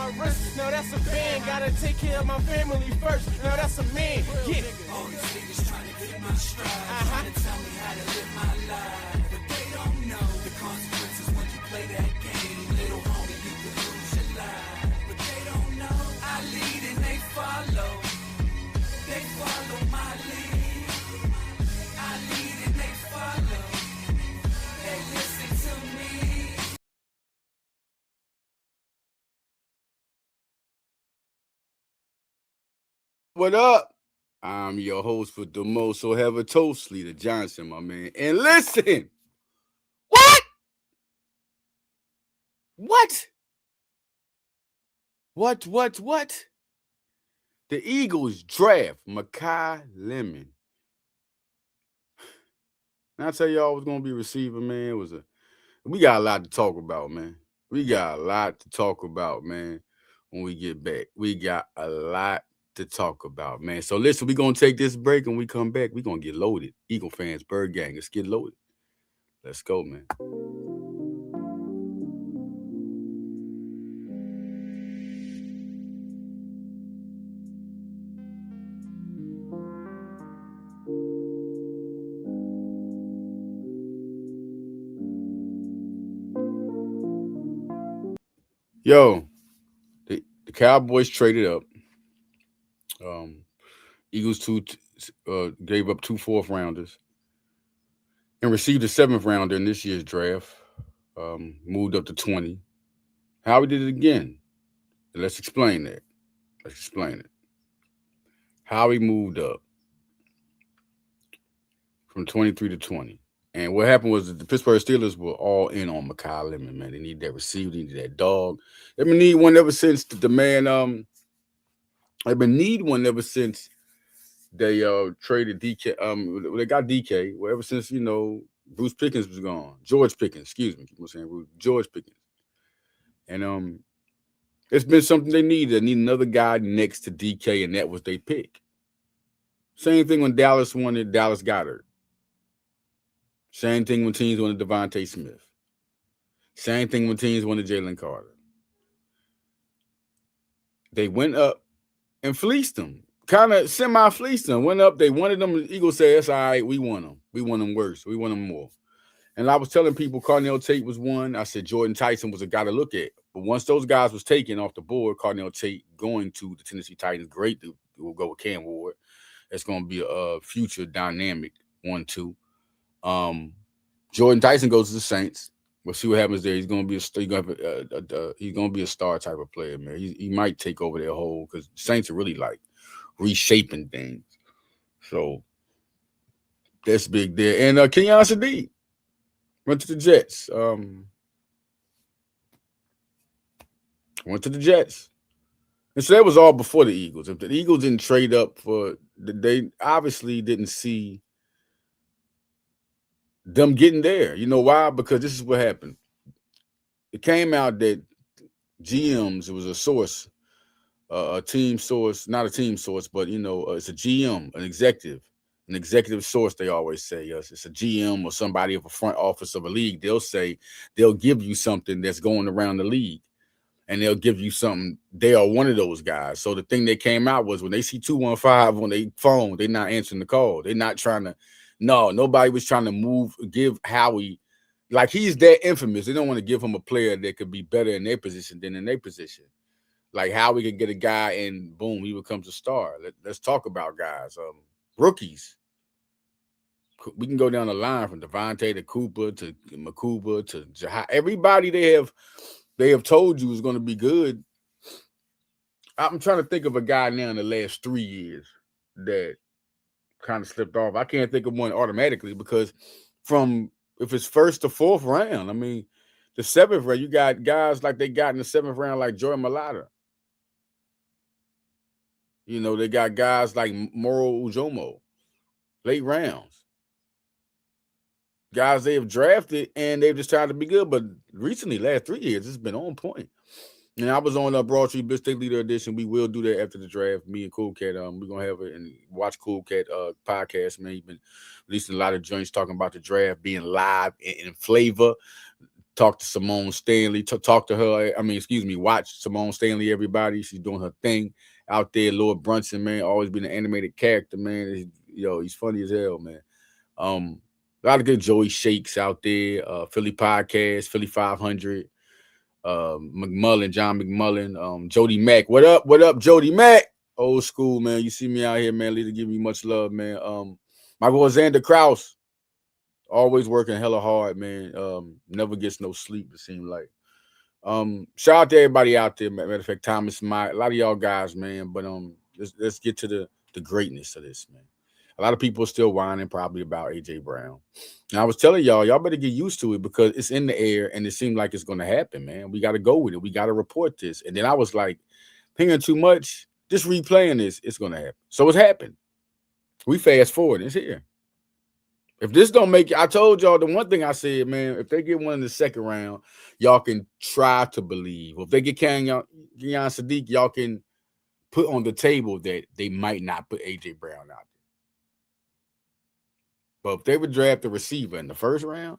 my wrist. Now that's a band. Gotta take care of my family first. Now that's a man. Get it. All these niggas trying to get my stride, trying to tell me how to live my life, but they don't know the consequences when you play that game. Little homie, you could lose your life, but they don't know. I lead and they follow. They follow my lead. I lead and they follow. They listen to me. What up? I'm your host for the most, so have a toast, Leader Johnson, my man. And listen, what? The Eagles draft Makai Lemon. And I tell y'all I was gonna be a receiver, man. We got a lot to talk about, man. We got a lot to talk about, man. When we get back, we got a lot to talk about, man. So listen, we're gonna take this break, and we come back, we're gonna get loaded. Eagle fans, Bird Gang, let's get loaded. Let's go, man. Yo, the Cowboys traded up. Eagles gave up 2 4th-rounders and received a 7th-rounder in this year's draft. Moved up to 20. How we did it again? Let's explain that. Let's explain it. How he moved up from 23 to 20. And what happened was that the Pittsburgh Steelers were all in on Makai Lemon, man. They need that receiver, they need that dog. They've been need one ever since the man. They've been need one ever since they traded DK. They got DK. Well, ever since Bruce Pickens was gone. George Pickens, excuse me. I'm saying George Pickens. And it's been something they need. They need another guy next to DK, and that was their pick. Same thing when Dallas wanted Dallas Goedert. Same thing when teams wanted Devontae Smith. Same thing when teams wanted Jalen Carter. They went up and fleeced them. Kind of semi-fleeced them. Went up, they wanted them. The Eagles said, that's all right, we want them. We want them worse. We want them more. And I was telling people Carnell Tate was one. I said Jordan Tyson was a guy to look at. But once those guys was taken off the board, Carnell Tate going to the Tennessee Titans, great. We'll go with Cam Ward. It's going to be a future dynamic 1-2. Jordan Tyson goes to the Saints. We'll see what happens there. He's going to be he's going to be a star type of player, man. He might take over their whole, because Saints are really like reshaping things. So that's big there. And Kenyon Sadiq went to the Jets. Went to the Jets. And so that was all before the Eagles. If the Eagles didn't trade up they obviously didn't see them getting there. You know why? Because this is what happened. It came out that GMs, it was a source, a team source, not a team source, but it's a GM, an executive source. They always say, yes, it's a GM or somebody of a front office of a league. They'll say they'll give you something that's going around the league, and they'll give you something. They are one of those guys. So the thing that came out was when they see 215 on their phone, they're not answering the call. They're not trying to. No, nobody was trying to give Howie, like he's that infamous. They don't want to give him a player that could be better in their position than in their position. Like Howie could get a guy and boom, he becomes a star. Let's talk about guys. Rookies. We can go down the line from Devontae to Cooper to Makuba to Jahai. Everybody they have told you is going to be good. I'm trying to think of a guy now in the last 3 years that kind of slipped off. I can't think of one automatically because if it's 1st to 4th round, I mean, the 7th round, you got guys like they got in the 7th round like Joy Malata. They got guys like Moro Ujomo, late rounds. Guys they have drafted and they've just tried to be good, but recently, last 3 years, it's been on point. And I was on Broad Street Bitch State Leader Edition. We will do that after the draft. Me and Cool Cat, we're gonna have it and watch Cool Cat podcast. Man, he's been releasing a lot of joints talking about the draft being live in flavor. talk to Simone Stanley, talk to her. I mean, excuse me, watch Simone Stanley, everybody. She's doing her thing out there. Lord Brunson, man, always been an animated character, man. He's funny as hell, man. A lot of good Joey Shakes out there. Philly Podcast, Philly 500. John McMullen, Jody Mack. What up? What up, Jody Mack? Old school, man. You see me out here, man. Leader, give me much love, man. My boy Xander Krause, always working hella hard, man. Never gets no sleep, it seems like. Shout out to everybody out there. Matter of fact, Thomas, a lot of y'all guys, man. But let's get to the greatness of this, man. A lot of people are still whining probably about AJ Brown. And I was telling y'all better get used to it because it's in the air and it seemed like it's going to happen, man. We got to go with it. We got to report this. And then I was like, pinging too much, just replaying this, it's going to happen. So it's happened. We fast forward. It's here. If this don't make it, I told y'all the one thing I said, man, if they get one in the second round, y'all can try to believe. If they get Kenyon Sadiq, y'all can put on the table that they might not put AJ Brown out there. But if they would draft a receiver in the first round,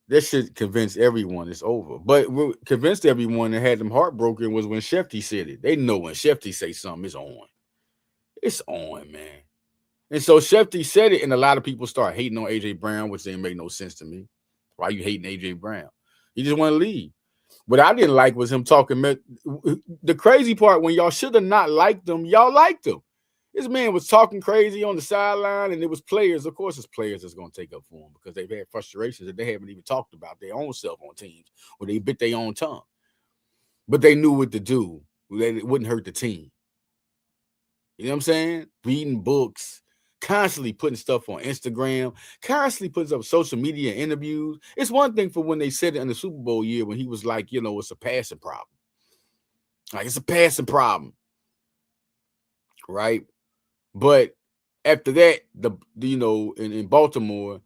that should convince everyone it's over. But what convinced everyone and had them heartbroken was when Shefty said it. They know when Shefty say something, it's on. It's on, man. And so Shefty said it, and a lot of people start hating on AJ Brown, which didn't make no sense to me. Why you hating AJ Brown? He just want to leave. What I didn't like was him talking. The crazy part, when y'all should have not liked him, y'all liked him. This man was talking crazy on the sideline, and it was players. Of course, it's players that's going to take up for him because they've had frustrations that they haven't even talked about their own self on teams where they bit their own tongue. But they knew what to do. It wouldn't hurt the team. You know what I'm saying? Reading books, constantly putting stuff on Instagram, constantly putting up social media interviews. It's one thing for when they said it in the Super Bowl year when he was like, it's a passing problem. Like, it's a passing problem. Right? But after that, in Baltimore,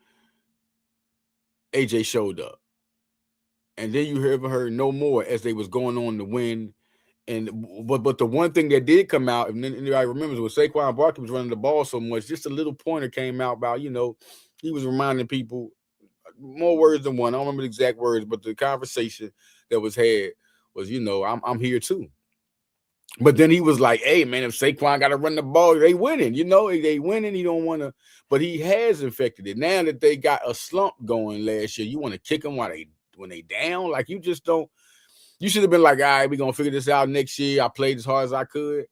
AJ showed up. And then you haven't heard no more as they was going on to win. But the one thing that did come out, and then anybody remembers, was Saquon Barkley was running the ball so much, just a little pointer came out about, he was reminding people, more words than one. I don't remember the exact words, but the conversation that was had was, I'm here too. But then he was like, hey, man, if Saquon got to run the ball, they winning. They winning. He don't want to. But he has infected it. Now that they got a slump going last year, you want to kick them when they down? Like, you just don't. You should have been like, all right, we're going to figure this out next year. I played as hard as I could.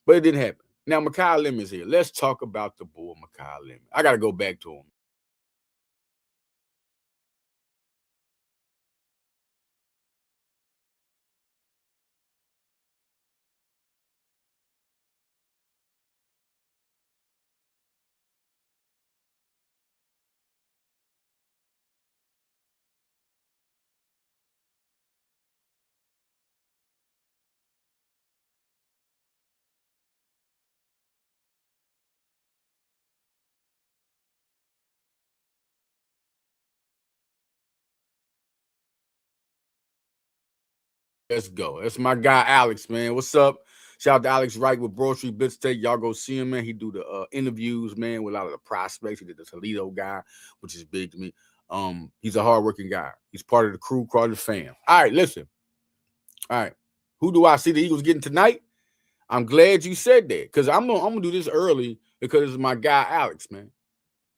But it didn't happen. Now, Makai Lemon's here. Let's talk about the boy, Makai Lemon. I got to go back to him. Let's go. That's my guy, Alex, man. What's up? Shout out to Alex Wright with Broad Street Blitz Take. Y'all go see him, man. He do the interviews, man, with a lot of the prospects. He did the Toledo guy, which is big to me. He's a hardworking guy. He's part of the crew, part of the fam. All right, listen. All right. Who do I see the Eagles getting tonight? I'm glad you said that because I'm gonna do this early because it's my guy, Alex, man.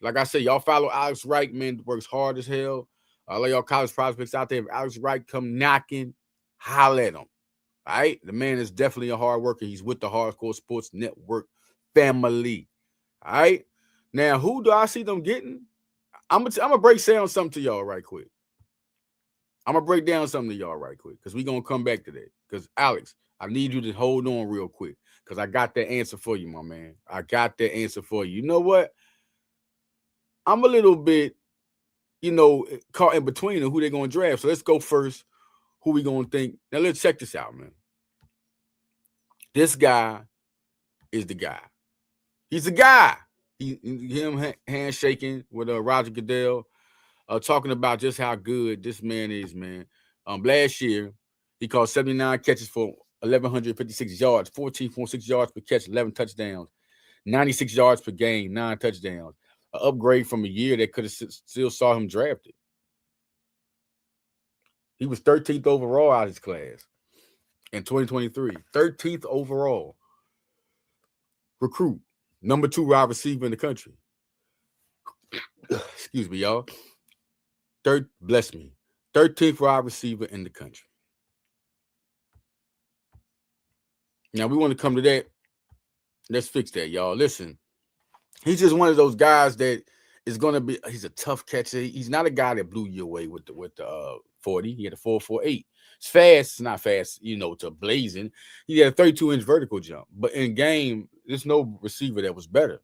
Like I said, y'all follow Alex Wright, man. Works hard as hell. All y'all college prospects out there, if Alex Wright come knocking, holla at him. All right? The man is definitely a hard worker. He's with the Hardcore Sports Network family. All right? Now, who do I see them getting? I'm gonna break down something to y'all right quick. I'm gonna break down something to y'all right quick because we're gonna come back to that. Because Alex, I need you to hold on real quick because I got that answer for you, my man. I got that answer for you. You know what? I'm a little bit, caught in between of who they're gonna draft. So let's go first. Who we gonna think? Now let's check this out, man. This guy is the guy. He's the guy. Him handshaking with Roger Goodell, talking about just how good this man is, man. Last year, he caught 79 catches for 1,156 yards, 14.6 yards per catch, 11 touchdowns, 96 yards per game, 9 touchdowns. An upgrade from a year that could have still saw him drafted. He was 13th overall out of his class in 2023. 13th overall recruit, number 2 wide receiver in the country. Excuse me, y'all. Bless me. 13th wide receiver in the country. Now we want to come to that. Let's fix that, y'all. Listen, he's just one of those guys that is going to be. He's a tough catcher. He's not a guy that blew you away with the 40. He had a 4.48. It's fast. It's not fast, to blazing. He had a 32-inch vertical jump. But in game, there's no receiver that was better.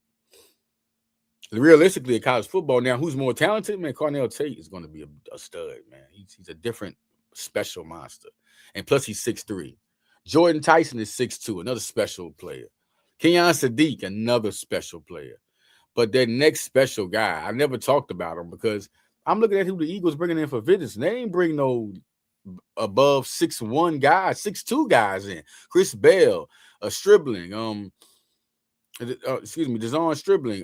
Realistically, in college football now, who's more talented? Man, Cornell Tate is going to be a stud, man. He's a different special monster. And plus, he's 6'3". Jordan Tyson is 6'2", another special player. Kenyon Sadiq, another special player. But that next special guy, I never talked about him because I'm looking at who the Eagles bringing in for visits. And they ain't bring no above 6'1" guys, 6'2" guys in. Chris Bell, Stribling, Deshaun Stribling,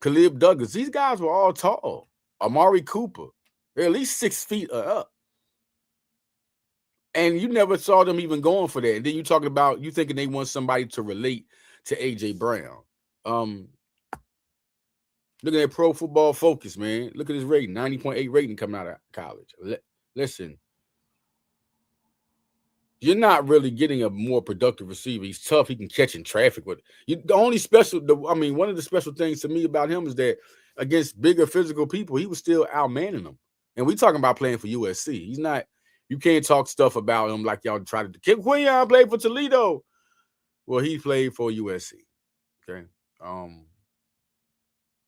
Khalib Douglas. These guys were all tall. Amari Cooper. They're at least 6 feet up. And you never saw them even going for that. And then you talking about you thinking they want somebody to relate to A.J. Brown. Looking at Pro Football Focus, man. Look at his rating, 90.8 rating coming out of college. Listen, you're not really getting a more productive receiver. He's tough. He can catch in traffic. One of the special things to me about him is that against bigger physical people, he was still outmanning them. And we talking about playing for USC. He's not. You can't talk stuff about him like y'all try to. Kip Quinion played for Toledo. Well, he played for USC. Okay.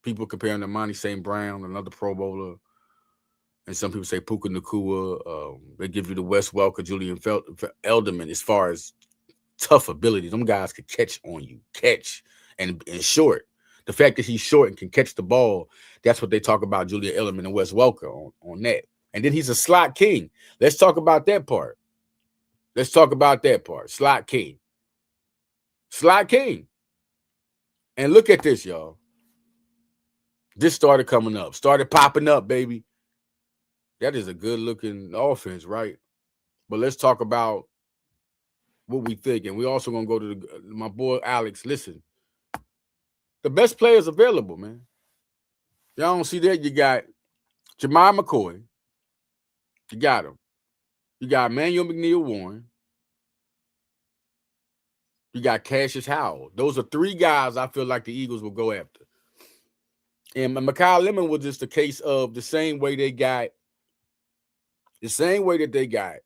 People compare him to Monty St. Brown, another Pro Bowler. And some people say Puka Nacua. They give you the Wes Welker, Julian Elderman as far as tough ability. Them guys could catch on you. Catch and short. The fact that he's short and can catch the ball, that's what they talk about Julian Elderman and Wes Welker on that. And then he's a slot king. Let's talk about that part. Slot king. Slot king. And look at this, y'all. This started coming up. Started popping up, baby. That is a good-looking offense, right? But let's talk about what we think. And we're also going to go to my boy Alex. Listen, the best players available, man. Y'all don't see that? You got Jemai McCoy. You got him. You got Emmanuel McNeil-Warren. You got Cassius Howell. Those are 3 guys I feel like the Eagles will go after. And Makai Lemon was just a case of the same way that they got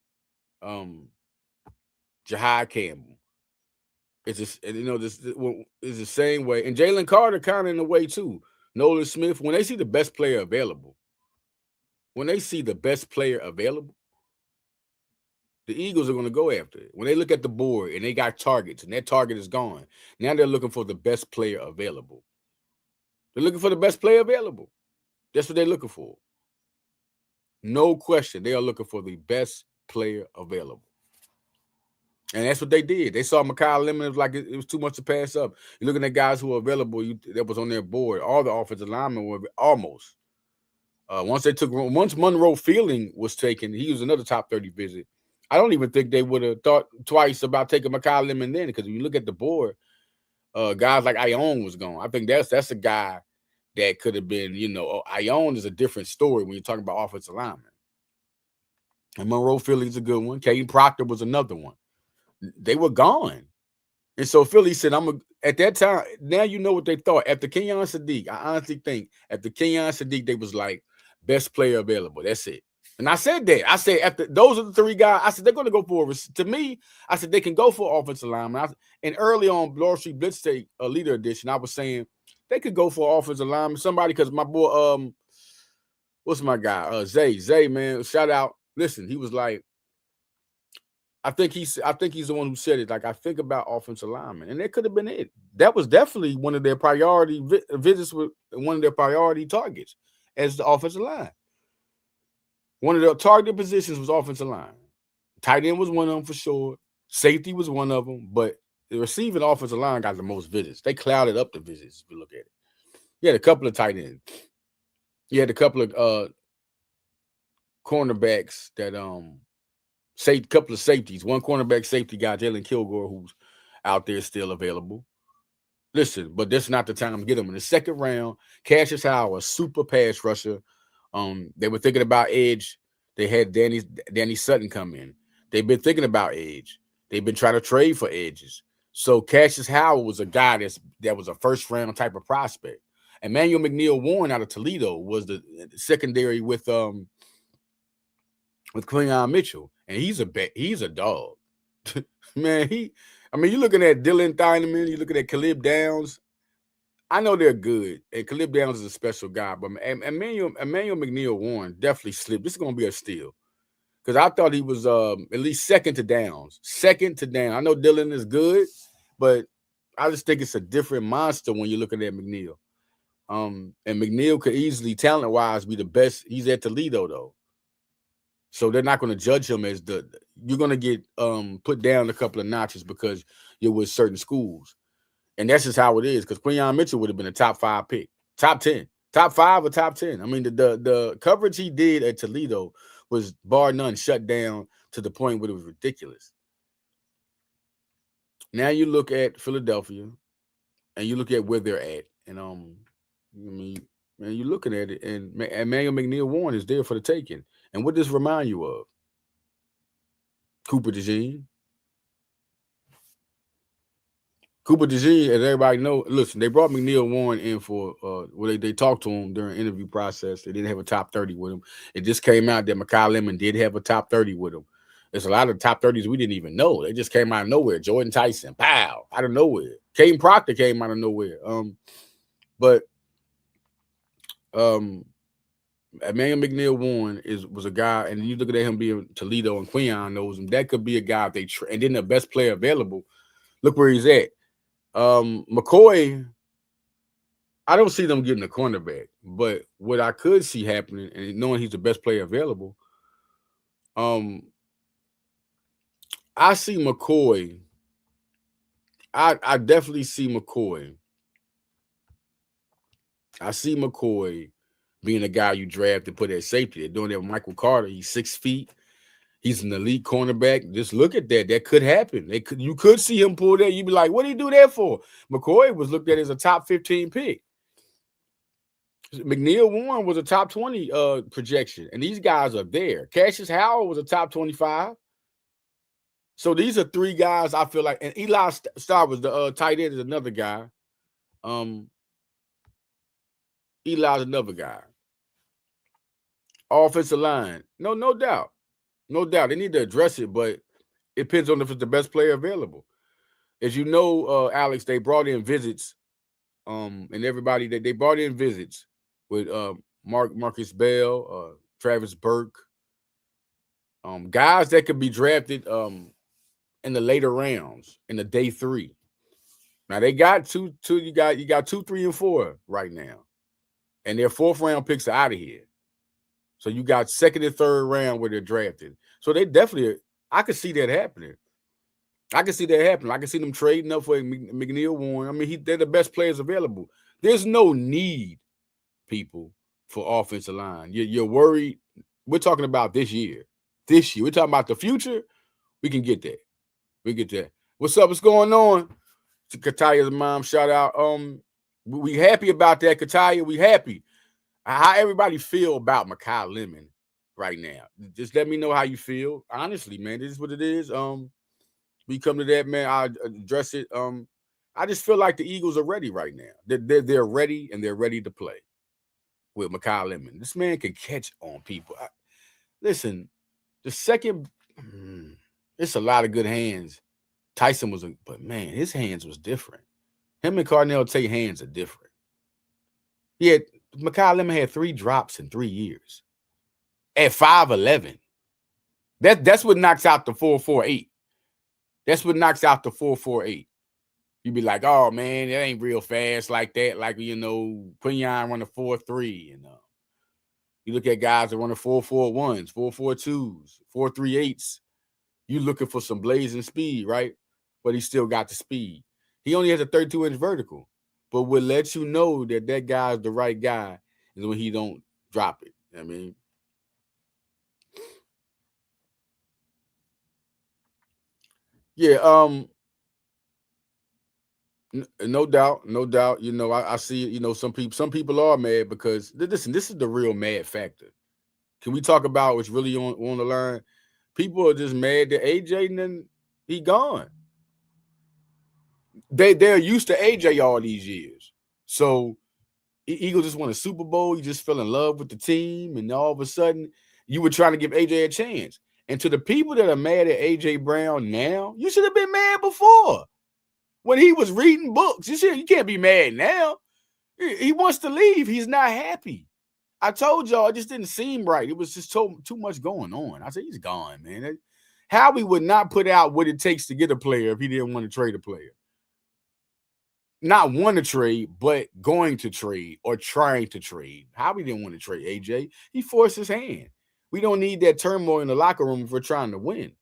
Jahai Campbell. It's just, this is the same way. And Jalen Carter kind of in the way too. Nolan Smith, when they see the best player available, the Eagles are going to go after it. When they look at the board and they got targets and that target is gone, now they're looking for the best player available. They're looking for the best player available. That's what they're looking for. No question. They are looking for the best player available. And that's what they did. They saw Makai Lemon. It was like it was too much to pass up. You're looking at guys who are available that was on their board. All the offensive linemen were almost. Once Monroe Fielding was taken, he was another top 30 visit. I don't even think they would have thought twice about taking Makai Lemon then, because when you look at the board, guys like Ione was gone. I think that's a guy that could have been, Ione is a different story when you're talking about offensive linemen. And Monroe Fielding's a good one. Caden Proctor was another one. They were gone. And so Philly said, at that time, now you know what they thought. After Kenyon Sadiq, I honestly think after Kenyon Sadiq, they was like, best player available. That's it. And I said that. I said, after those are the 3 guys, I said, they're going to go for to me, I said, they can go for offensive lineman. And early on, Bloor Street Blitz Take Leader Edition, I was saying they could go for offensive lineman. Somebody, because my boy, what's my guy? Zay, man, shout out. Listen, he was like, I think he's the one who said it. Like, I think about offensive linemen, and that could have been it. That was definitely one of their priority visits with one of their priority targets as the offensive line. One of their targeted positions was offensive line. Tight end was one of them for sure. Safety was one of them, but the receiving offensive line got the most visits. They clouded up the visits if you look at it. You had a couple of tight ends. You had a couple of cornerbacks that couple of safeties. One cornerback safety guy, Jalen Kilgore, who's out there still available. Listen, but this is not the time to get him in the second round. Cassius Howard, a super pass rusher. They were thinking about edge. They had Danny Sutton come in. They've been thinking about edge. They've been trying to trade for edges. So Cassius Howard was a guy that was a first round type of prospect. Emmanuel McNeil-Warren out of Toledo was the secondary with Quinyon Mitchell, and he's a dog. Man, you're looking at Dylan Thineman, you're looking at Caleb Downs. I know they're good, and Caleb Downs is a special guy, but Emmanuel McNeil-Warren definitely slipped. This is going to be a steal because I thought he was at least second to Downs. Second to Downs. I know Dylan is good, but I just think it's a different monster when you're looking at McNeil. And McNeil could easily, talent-wise, be the best. He's at Toledo, though. So they're not going to judge him as you're going to get put down a couple of notches because you're with certain schools. And that's just how it is, because Quinyon Mitchell would have been a top 5 pick, top 10, top 5 or top 10. I mean, the coverage he did at Toledo was bar none shut down to the point where it was ridiculous. Now you look at Philadelphia, and you look at where they're at, and man, you're looking at it, and Emmanuel McNeil-Warren is there for the taking. And what does this remind you of? Cooper DeJean. Cooper DeJean, as everybody know, listen, they brought McNeil-Warren in for they talked to him during the interview process. They didn't have a top 30 with him. It just came out that Makai Lemon did have a top 30 with him. There's a lot of top 30s we didn't even know. They just came out of nowhere. Jordan Tyson, pow, out of nowhere. Caden Proctor came out of nowhere. Emmanuel McNeil-Warren was a guy, and you look at him being Toledo, and Quinyon knows him. That could be a guy if and then the best player available. Look where he's at. McCoy, I don't see them getting a cornerback, but what I could see happening, and knowing he's the best player available, I see McCoy. I definitely see McCoy. I see McCoy being a guy you draft to put at safety. They're doing that with Michael Carter. He's 6 feet. He's an elite cornerback. Just look at that. That could happen. You could see him pull that. You'd be like, what did he do that for? McCoy was looked at as a top 15 pick. McNeil-Warren was a top 20 projection, and these guys are there. Cassius Howard was a top 25. So these are 3 guys I feel like, and Eli Starr was the tight end is another guy. Eli's another guy. Offensive line. No doubt. No doubt. They need to address it, but it depends on if it's the best player available. As you know, Alex, they brought in visits, and everybody that they brought in visits with Marcus Bell, Travis Burke, guys that could be drafted in the later rounds, in the day 3. Now they got two. You got 2, 3, and 4 right now, and their 4th round picks are out of here. So you got 2nd and 3rd round where they're drafted. So they definitely, I could see that happening. I can see them trading up for McNeil-Warren. I mean, they're the best players available. There's no need, people, for offensive line. You're worried. We're talking about this year. We're talking about the future. We can get that. What's up? What's going on? To Kataya's mom, shout out. We happy about that, Kataya. We happy. How everybody feel about Makai Lemon right now? Just let me know how you feel. Honestly, man, this is what it is. We come to that, man. I'll address it. I just feel like the Eagles are ready right now. They're ready, and they're ready to play with Makai Lemon. This man can catch on people. Listen, the second, it's a lot of good hands. Tyson but man, his hands was different. Him and Carnell Tate hands are different. Makai Lemon had 3 drops in 3 years at 5'11". That's what knocks out the 4.48. That's what knocks out the 4.48. You'd be like, oh man, that ain't real fast like that. Like, Quinyon run a 4.3, and you look at guys that run a 4.41s, 4.42s, 4.38s. You looking for some blazing speed, right? But he still got the speed. He only has a 32-inch vertical. But what lets you know that guy's the right guy is when he don't drop it. I mean, Yeah, no doubt, no doubt. You know, I see it. You know, some people are mad because listen, this is the real mad factor. Can we talk about what's really on the line? People are just mad that AJ and then he gone. They're used to AJ all these years. So Eagles just won a Super Bowl. You just fell in love with the team, and all of a sudden you were trying to give AJ a chance. And to the people that are mad at AJ Brown now, you should have been mad before when he was reading books. You can't be mad now. He wants to leave. He's not happy. I told y'all it just didn't seem right. It was just too much going on. I said he's gone, man. Howie would not put out what it takes to get a player if he didn't want to trade a player. Not want to trade, but going to trade or trying to trade. Howie didn't want to trade AJ. He forced his hand. We don't need that turmoil in the locker room if we're trying to win.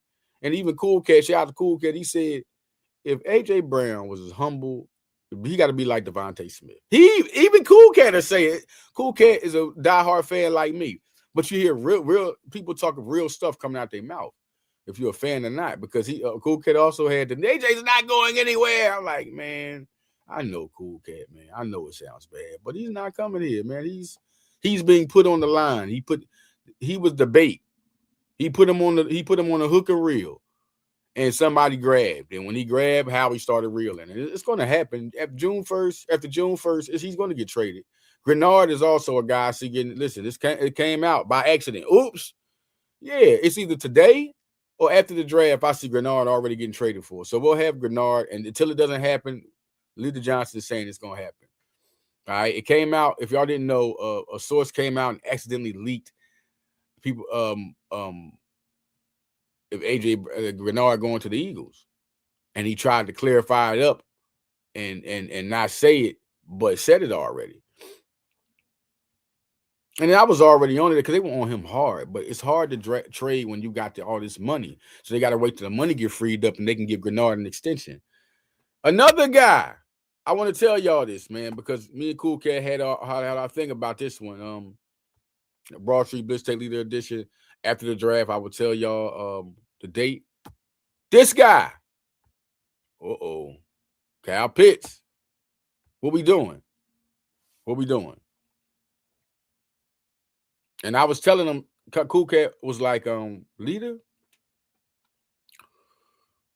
And even Cool Cat, shout out to Cool Cat, he said if AJ Brown was as humble, he got to be like Devontae Smith. Even Cool Cat is saying it. Cool Cat is a diehard fan like me, but you hear real people talking real stuff coming out their mouth. If you're a fan or not, because Cool Cat also had the AJ's not going anywhere. I'm like, man, I know Cool Cat, man. I know it sounds bad, but he's not coming here, man. He's being put on the line. He was the bait. He put him on a hook and reel. And somebody grabbed. And when he grabbed, Howie started reeling. And it's going to happen. After June 1st, he's going to get traded. Grenard is also a guy. It came out by accident. Oops. Yeah, it's either today or after the draft, I see Grenard already getting traded for. So we'll have Grenard. And until it doesn't happen, Leader Johnson is saying it's going to happen. All right. It came out. If y'all didn't know, a source came out and accidentally leaked people if AJ Grenard going to the Eagles, and he tried to clarify it up and not say it, but said it already. And I was already on it because they were on him hard, but it's hard to trade when you got all this money. So they got to wait till the money get freed up and they can give Grenard an extension. Another guy, I want to tell y'all this, man, because me and Cool Cat had our thing about this one. Broad Street Blitz Take Leader Edition. After the draft, I will tell y'all the date. This guy. Kyle Pitts. What we doing? And I was telling him, Cool Cat was like, Leader,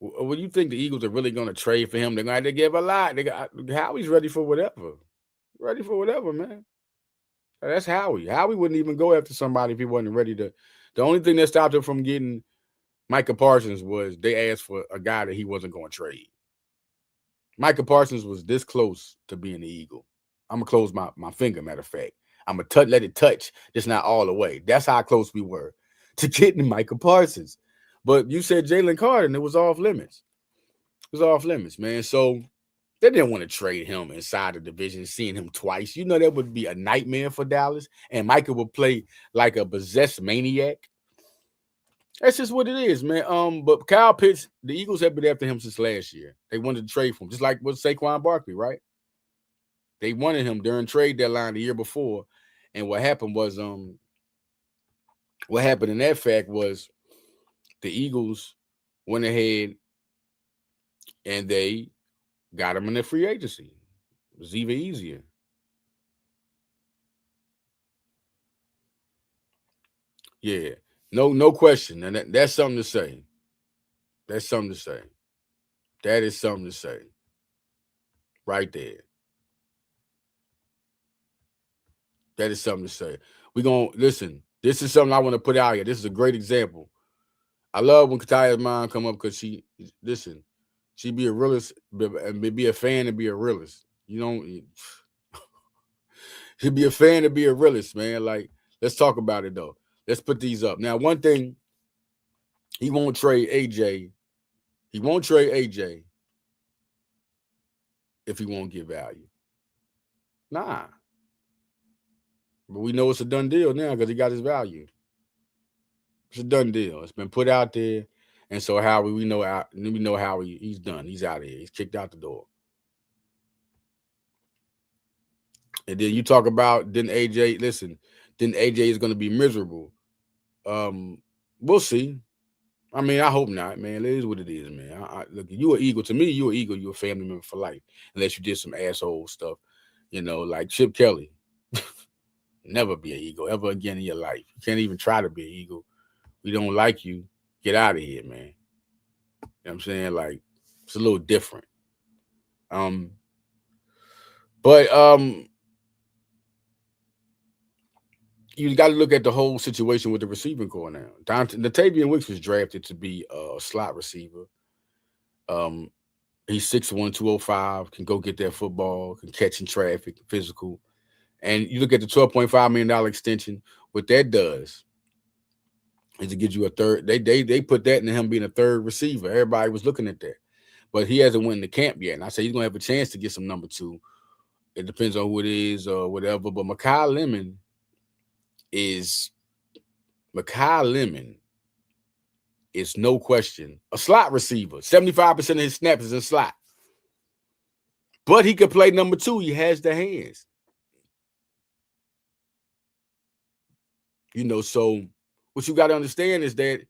what do you think the Eagles are really going to trade for him? They're going to have to give a lot. Howie's ready for whatever. Ready for whatever, man. That's Howie. Howie wouldn't even go after somebody if he wasn't ready to. The only thing that stopped him from getting Micah Parsons was they asked for a guy that he wasn't going to trade. Micah Parsons was this close to being the Eagle. I'm going to close my finger, matter of fact. I'm going to let it touch, just not all the way. That's how close we were to getting Micah Parsons. But you said Jalen Carter, and it was off limits. It was off limits, man. So they didn't want to trade him inside the division, seeing him twice. You know that would be a nightmare for Dallas, and Micah would play like a possessed maniac. That's just what it is, man. But Kyle Pitts, the Eagles have been after him since last year. They wanted to trade for him, just like with Saquon Barkley, right? They wanted him during trade deadline the year before. And what happened was, what happened in that fact was the Eagles went ahead and they got him in the free agency. It was even easier. Yeah, no question. And that's something to say. That's something to say. That is something to say. Right there. That is something to say. We're going to listen. This is something I want to put out here. This is a great example. I love when Kataya's mom come up because she be a realist and be a fan and be a realist. You don't she'd be a fan and be a realist, man. Like, let's talk about it though. Let's put these up. Now, one thing, he won't trade AJ. He won't trade AJ if he won't get value. Nah. But we know it's a done deal now because he got his value. It's a done deal. It's been put out there. And so we know how he's done. He's out of here. He's kicked out the door. And then you talk about then AJ is going to be miserable. We'll see. I mean, I hope not, man. It is what it is, man. Look, you an Eagle. To me, you an Eagle. You a family member for life, unless you did some asshole stuff, like Chip Kelly. Never be an Eagle ever again in your life. You can't even try to be an Eagle. We don't like you. Get out of here, man. You know what I'm saying? Like, it's a little different. Um, but you got to look at the whole situation with the receiving core now. Natavian Wicks was drafted to be a slot receiver. He's 6'1", 205, can go get that football, can catch in traffic, physical. And you look at the $12.5 million extension, what that does is it gives you a third. They put that in him being a third receiver. Everybody was looking at that. But he hasn't went into camp yet. And I say he's going to have a chance to get some number two. It depends on who it is or whatever. But Makai Lemon is no question a slot receiver. 75% of his snaps is in slot. But he could play number two. He has the hands. So what you got to understand is that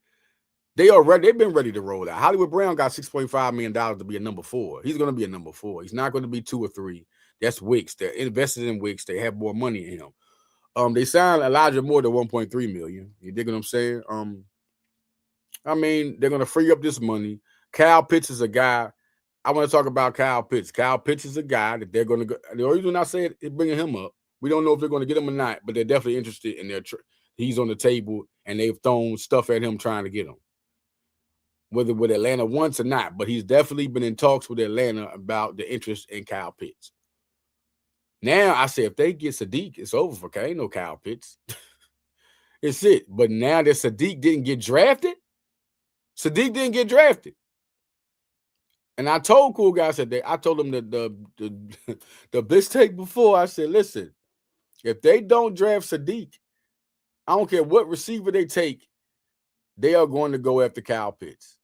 they've been ready to roll out. Hollywood Brown got $6.5 million to be a number four. He's going to be a number four. He's not going to be 2 or 3. That's Wicks. They're invested in Wicks. They have more money in him. They signed Elijah Moore to $1.3 million. You dig what I'm saying? I mean, they're going to free up this money. Kyle Pitts is a guy. I want to talk about Kyle Pitts. Kyle Pitts is a guy that they're going to go. The only reason I say it is bringing him up. We don't know if they're going to get him or not, but they're definitely interested in their. He's on the table, and they've thrown stuff at him trying to get him. Whether with Atlanta wants or not, but he's definitely been in talks with Atlanta about the interest in Kyle Pitts. Now, I say if they get Sadiq, it's over for Kyle. Ain't no Kyle Pitts. It's it. But now that Sadiq didn't get drafted, And I told Cool Guy, I told him that the blitz take before, I said, listen, if they don't draft Sadiq, I don't care what receiver they take, they are going to go after Kyle Pitts.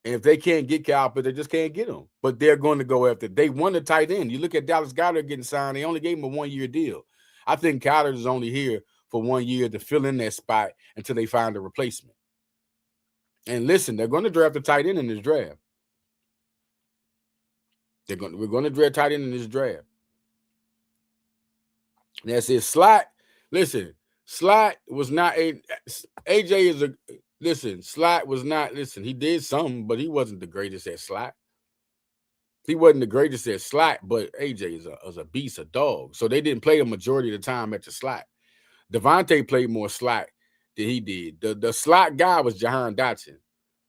And if they can't get Kyle Pitts, they just can't get him. But they're going to go after. They want a tight end. You look at Dallas Goedert getting signed. They only gave him a 1-year deal. I think Goedert is only here for 1 year to fill in that spot until they find a replacement. And listen, they're going to draft a tight end in this draft. We're going to draft tight end in this draft. That's it. Slot. Listen, Slot was not AJ is a listen. Slot was not he did something, but he wasn't the greatest at slot. He wasn't the greatest at slot, but AJ is a beast, a dog. So they didn't play the majority of the time at the slot. Devontae played more slot than he did. The slot guy was Jahan Dotson,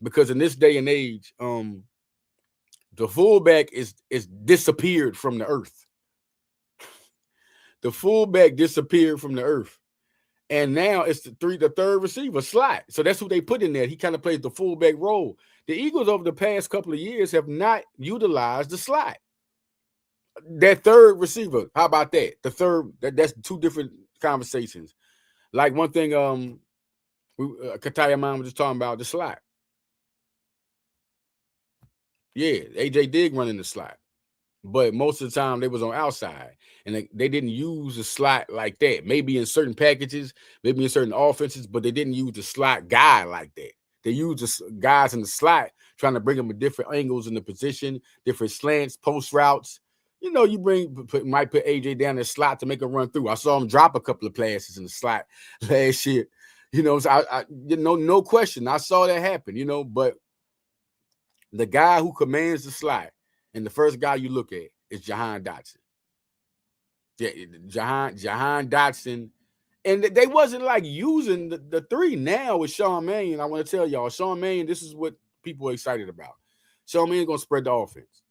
because in this day and age, the fullback is disappeared from the earth. The fullback disappeared from the earth. And now it's the third receiver, slot. So that's who they put in there. He kind of plays the fullback role. The Eagles over the past couple of years have not utilized the slot. That third receiver, how about that? The third, that's two different conversations. Like one thing, Kataya Mom was just talking about the slot. Yeah, AJ did run in the slot, but most of the time they was on outside, and they didn't use the slot like that. Maybe in certain packages, maybe in certain offenses, but they didn't use the slot guy like that. They used the guys in the slot, trying to bring them at different angles in the position, different slants, post routes. You might put AJ down in the slot to make a run through. I saw him drop a couple of passes in the slot last year. So no question. I saw that happen, but the guy who commands the slot and the first guy you look at is Jahan Dotson. Yeah, Jahan Dotson. And they wasn't like using the three. Now with Sean Mannion, I want to tell y'all, Sean Mannion, this is what people are excited about. Sean Mannion going to spread the offense.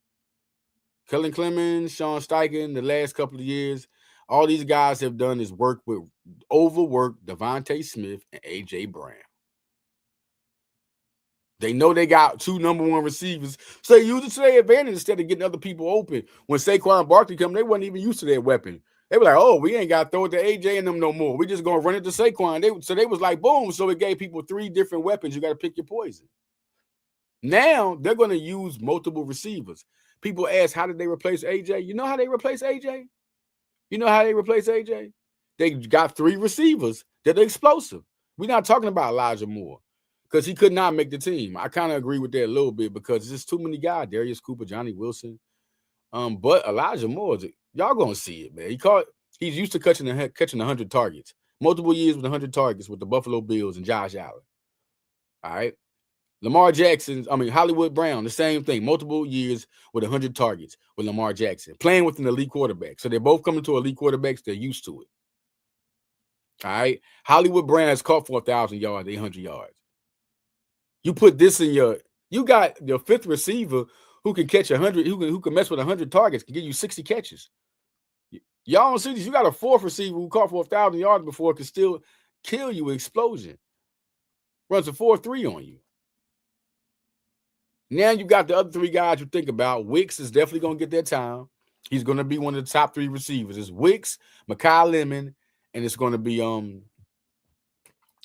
Kellen Clemens, Sean Steichen, the last couple of years, all these guys have done is overwork Devontae Smith and A.J. Brown. They know they got 2 number 1 receivers, so they use it to their advantage instead of getting other people open. When Saquon Barkley come, they wasn't even used to that weapon. They were like, oh, we ain't got to throw it to AJ and them no more. We just going to run it to Saquon. So they was like, boom. So it gave people 3 different weapons. You got to pick your poison. Now they're going to use multiple receivers. People ask, how did they replace AJ? You know how they replace AJ? They got 3 receivers that are explosive. We're not talking about Elijah Moore. because he could not make the team. I kind of agree with that a little bit because there's too many guys. Darius Cooper, Johnny Wilson. But Elijah Moore, y'all gonna see it, man. He's used to catching 100 targets, multiple years with 100 targets with the Buffalo Bills and Josh Allen. All right. Hollywood Brown, the same thing, multiple years with 100 targets with Lamar Jackson, playing with an elite quarterback. So they're both coming to elite quarterbacks. They're used to it. All right. Hollywood Brown has caught for 1,000 yards, 800 yards. You put this in you got your fifth receiver who can catch 100, who can mess with 100 targets, can give you 60 catches. Y'all don't see this. You got a fourth receiver who caught for 1,000 yards before, can still kill you with explosion. Runs a 4.3 on you. Now you got the other three guys you think about. Wicks is definitely going to get that time. He's going to be one of the top three receivers. It's Wicks, Makai Lemon, and it's going to be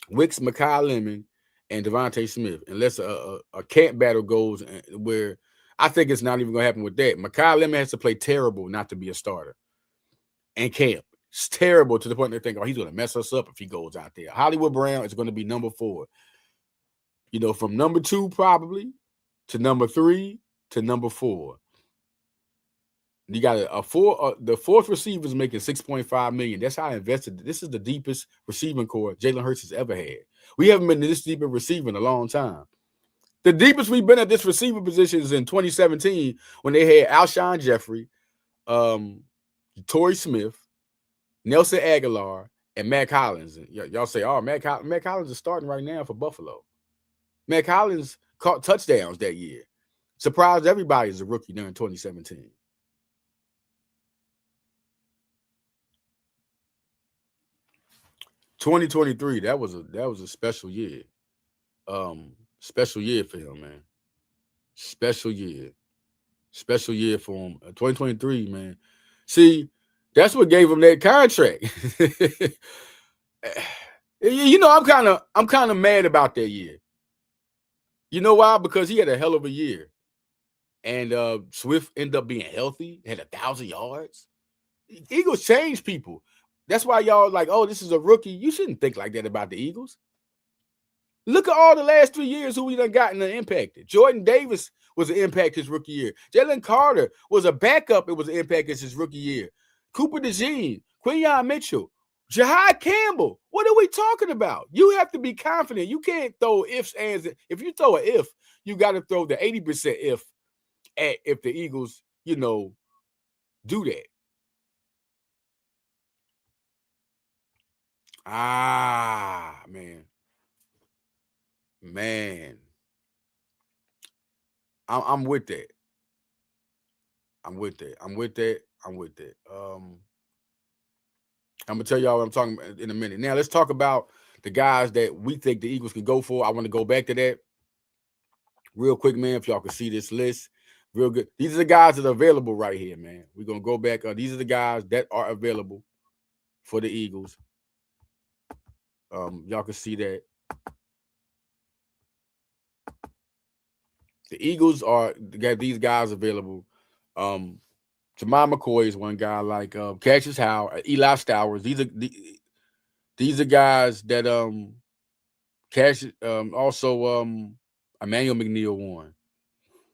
Wicks, Makai Lemon, and Devontae Smith. Unless a camp battle goes where I think it's not even going to happen with that. Makai Lemon has to play terrible not to be a starter. And camp. It's terrible to the point they think, oh, he's going to mess us up if he goes out there. Hollywood Brown is going to be number 4. From number 2 probably to number 3 to number 4. You got the fourth receiver is making $6.5 million. That's how I invested. This is the deepest receiving core Jalen Hurts has ever had. We haven't been this deep in receiving in a long time. The deepest we've been at this receiver position is in 2017 when they had Alshon Jeffrey, Torrey Smith, Nelson Aguilar, and Mac Hollins. And y'all say, oh, Mac Hollins is starting right now for Buffalo. Mac Hollins caught touchdowns that year. Surprised everybody as a rookie during 2017. $2023, that was a special year. Special year for him, man. Special year for him. 2023, man. See, that's what gave him that contract. I'm kind of mad about that year. You know why? Because he had a hell of a year. And Swift ended up being healthy, had 1,000 yards. Eagles change people. That's why y'all like, oh, this is a rookie. You shouldn't think like that about the Eagles. Look at all the last 3 years who we done gotten impacted. Jordan Davis was an impact his rookie year. Jalen Carter was a backup. It was an impact his rookie year. Cooper DeJean, Quinyon Mitchell, Jahad Campbell. What are we talking about? You have to be confident. You can't throw ifs, ands. If you throw an if, you got to throw the 80% if the Eagles, do that. Man. I'm with that. I'm with that. I'm gonna tell y'all what I'm talking about in a minute. Now let's talk about the guys that we think the Eagles can go for. I want to go back to that real quick, man. If y'all can see this list, real good. These are the guys that are available right here, man. We're gonna go back. These are the guys that are available for the Eagles. Y'all can see that. The Eagles got these guys available. Jamal McCoy is one guy, like Cassius Howe, Eli Stowers. These are guys that also Emmanuel McNeil won.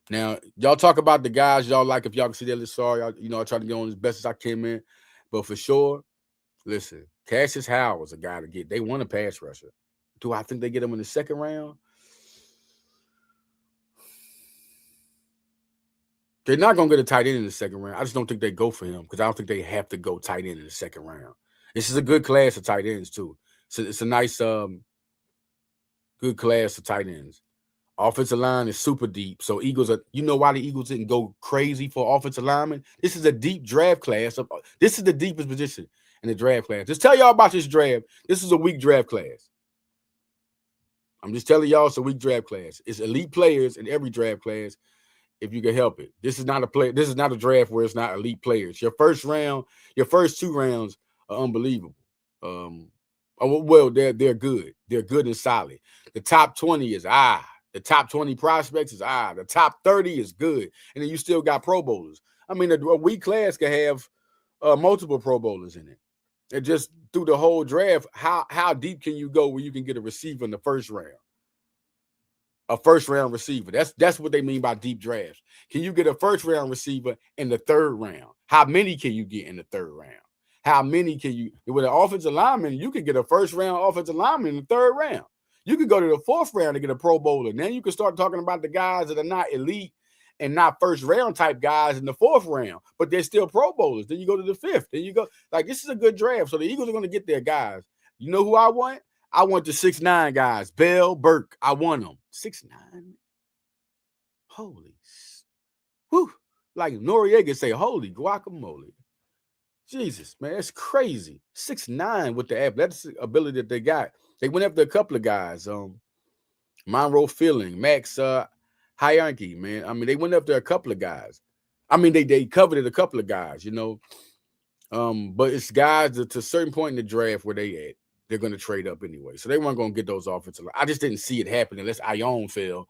Now, y'all talk about the guys y'all like. If y'all can see that list, sorry, I try to get on as best as I can, man. But for sure, listen, Cassius Howe was a guy to get. They won a pass rusher. Do I think they get him in the second round? They're not going to get a tight end in the second round. I just don't think they go for him because I don't think they have to go tight end in the second round. This is a good class of tight ends, too. So it's a nice, good class of tight ends. Offensive line is super deep. So Eagles are, why the Eagles didn't go crazy for offensive linemen? This is a deep draft class. This is the deepest position in the draft class. Just tell y'all about this draft. This is a weak draft class. I'm just telling y'all it's a weak draft class. It's elite players in every draft class. If you can help it. This is not a draft where it's not elite players. Your first 2 rounds are unbelievable. They're good. They're good and solid. The top 20 is the top 20 prospects is the top 30 is good. And then you still got Pro Bowlers. I mean, a weak class can have multiple Pro Bowlers in it. And just through the whole draft, how deep can you go where you can get a receiver in the first round? a first-round receiver. That's what they mean by deep drafts. Can you get a first-round receiver in the third round? How many can you get in the third round? How many can you with an offensive lineman? You can get a first-round offensive lineman in the third round. You could go to the fourth round to get a Pro Bowler. Then you can start talking about the guys that are not elite and not first-round type guys in the fourth round, but they're still Pro Bowlers. Then you go to the fifth. Then you go like this is a good draft. So the Eagles are going to get their guys. You know who I want? I want the 6'9" guys. Bell, Burke. I want them. 6'9". Holy. Whew. Like Noriega say, holy guacamole. Jesus, man, that's crazy. 6'9" with the app. That's the ability that they got. They went after a couple of guys. Monroe Fielding, Max Hyanke, man. I mean, they went after a couple of guys. I mean, they coveted a couple of guys, you know. But it's guys that to a certain point in the draft where they at, they're going to trade up anyway. So they weren't going to get those offensive line. I just didn't see it happen unless Ion fell.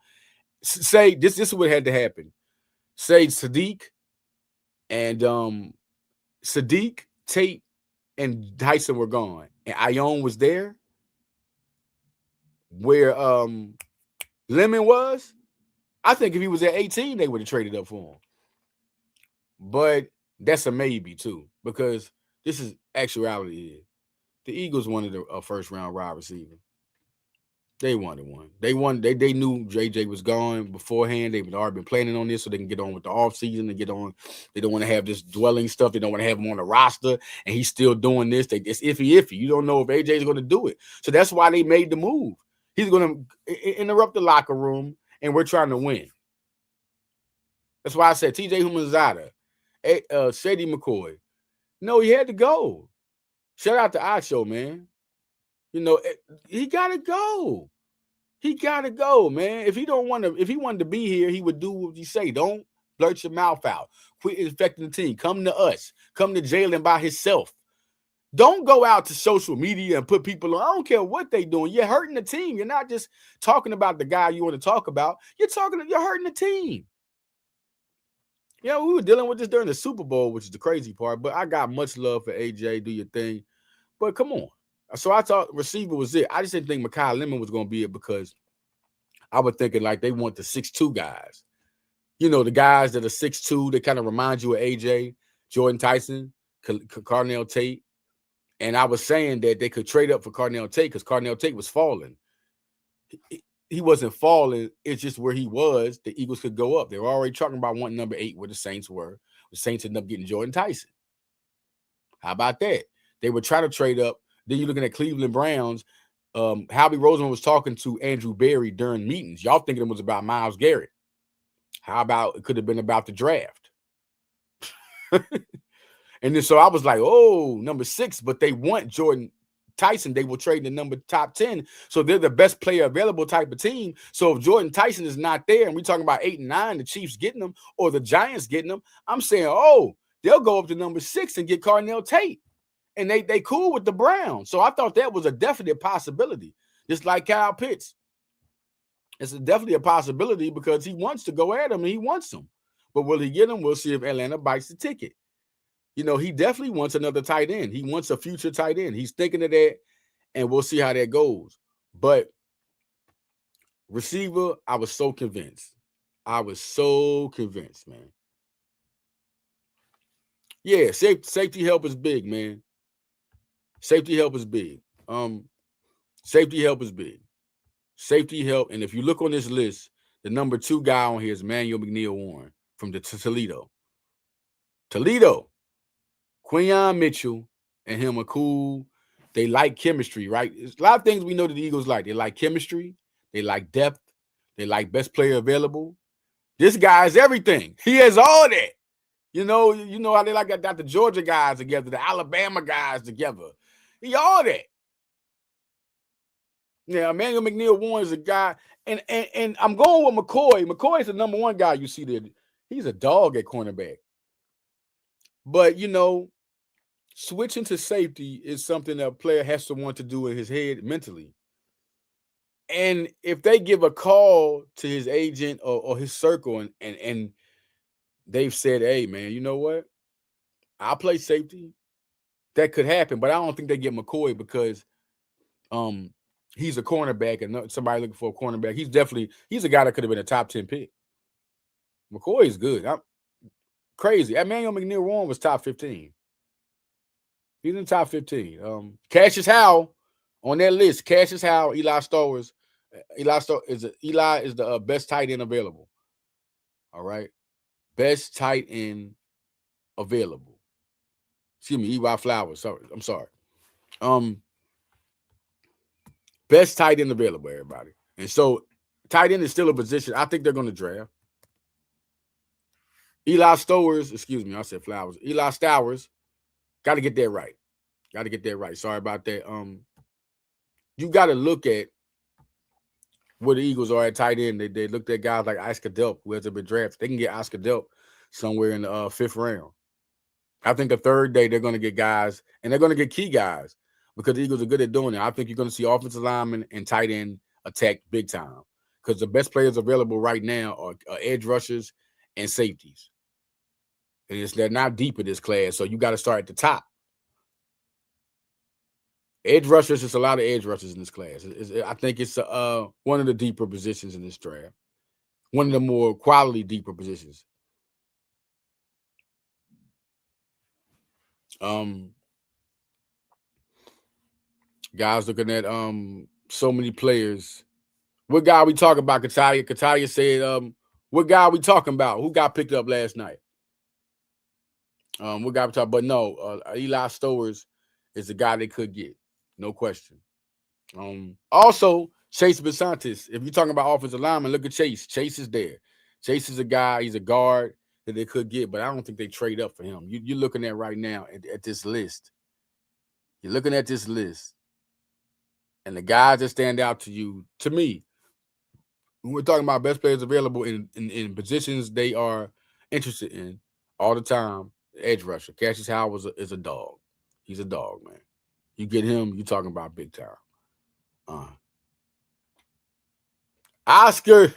Say this is what had to happen. Say Sadiq and Sadiq, Tate, and Tyson were gone. And Ion was there where Lemon was. I think if he was at 18, they would have traded up for him. But that's a maybe too, because this is actuality here. The Eagles wanted a first-round wide receiver. They wanted one. They knew JJ was gone beforehand. They've already been planning on this so they can get on with the offseason and get on. They don't want to have this dwelling stuff. They don't want to have him on the roster, and he's still doing this. It's iffy. You don't know if AJ is going to do it. So that's why they made the move. He's going to interrupt the locker room, and we're trying to win. That's why I said TJ Humanzada, Shady McCoy. No, he had to go. Shout out to Acho, man. You know, he gotta go. He gotta go, man. If he wanted to be here, he would do what you say. Don't blurt your mouth out. Quit infecting the team. Come to us. Come to Jalen by himself. Don't go out to social media and put people on. I don't care what they doing. You're hurting the team. You're not just talking about the guy you want to talk about. You're hurting the team. You know, we were dealing with this during the Super Bowl, which is the crazy part, but I got much love for AJ. Do your thing. But come on. So I thought receiver was it. I just didn't think Makai Lemon was going to be it because I was thinking like they want the 6'2" guys. You know, the guys that are 6'2", they kind of remind you of AJ, Jordan Tyson, Cardinal Tate. And I was saying that they could trade up for Cardinal Tate because Cardinal Tate was falling. He wasn't falling. It's just where he was. The Eagles could go up. They were already talking about wanting number 8 where the Saints were. The Saints ended up getting Jordan Tyson. How about that? They would try to trade up. Then you're looking at Cleveland Browns. Howie Roseman was talking to Andrew Berry during meetings. Y'all thinking it was about Myles Garrett. How about it could have been about the draft? And then so I was like, oh, number 6, but they want Jordan Tyson. They will trade the number top 10. So they're the best player available type of team. So if Jordan Tyson is not there and we're talking about 8 and 9, the Chiefs getting them or the Giants getting them, I'm saying, oh, they'll go up to number 6 and get Cardinal Tate. And they cool with the Browns. So I thought that was a definite possibility. Just like Kyle Pitts. It's definitely a possibility because he wants to go at him and he wants them. But will he get them? We'll see if Atlanta bites the ticket. You know, he definitely wants another tight end. He wants a future tight end. He's thinking of that, and we'll see how that goes. But receiver, I was so convinced. Man. Yeah, safety help is big, man. Safety help is big. Safety help is big. Safety help, and if you look on this list, the number 2 guy on here is Manuel McNeil Warren from the Toledo. Quinyon Mitchell and him are cool. They like chemistry, right? There's a lot of things we know that the Eagles like. They like chemistry. They like depth. They like best player available. This guy is everything. He has all that. You know how they like got the Georgia guys together, the Alabama guys together. He all that. Yeah, Emmanuel McNeil Warren is a guy, and I'm going with McCoy. McCoy is the number 1 guy you see there. He's a dog at cornerback. But, you know, switching to safety is something that a player has to want to do in his head mentally. And if they give a call to his agent or his circle and they've said, hey, man, you know what? I'll play safety. That could happen, but I don't think they get McCoy because he's a cornerback and somebody looking for a cornerback. He's a guy that could have been a top 10 pick. McCoy is good. I'm crazy. Emmanuel McNeil-Warren was top 15. He's in the top 15. Cassius Howell on that list. Cassius Howell, Eli Stowers. Eli is the best tight end available. All right. Best tight end available. Excuse me, E.Y. Flowers. Sorry. I'm sorry. Best tight end available, everybody. And so tight end is still a position I think they're going to draft. Eli Stowers, excuse me, I said Flowers. Eli Stowers, got to get that right. Got to get that right. Sorry about that. You got to look at where the Eagles are at tight end. They looked at guys like Oscar Delp, who hasn't been drafted. They can get Oscar Delp somewhere in the 5th round. I think the 3rd day they're going to get guys, and they're going to get key guys because the Eagles are good at doing it. I think you're going to see offensive linemen and tight end attack big time because the best players available right now are edge rushers and safeties. And they're not deep in this class, so you got to start at the top. Edge rushers, there's a lot of edge rushers in this class. I think it's one of the deeper positions in this draft. One of the more quality deeper positions. Guys looking at so many players. What guy we talking about? Katalia said, what guy we talking about? Who got picked up last night? What guy we talking? But no, Eli Stowers is the guy they could get. No question. Also, Chase Besantis. If you're talking about offensive lineman, look at Chase. Chase is there. Chase is a guy, he's a guard that they could get, but I don't think they trade up for him. You're looking at right now at this list. You're looking at this list. And the guys that stand out to you, to me, when we're talking about best players available in positions they are interested in all the time, edge rusher. Cassius Howell is a dog. He's a dog, man. You get him, you're talking about big time. Oscar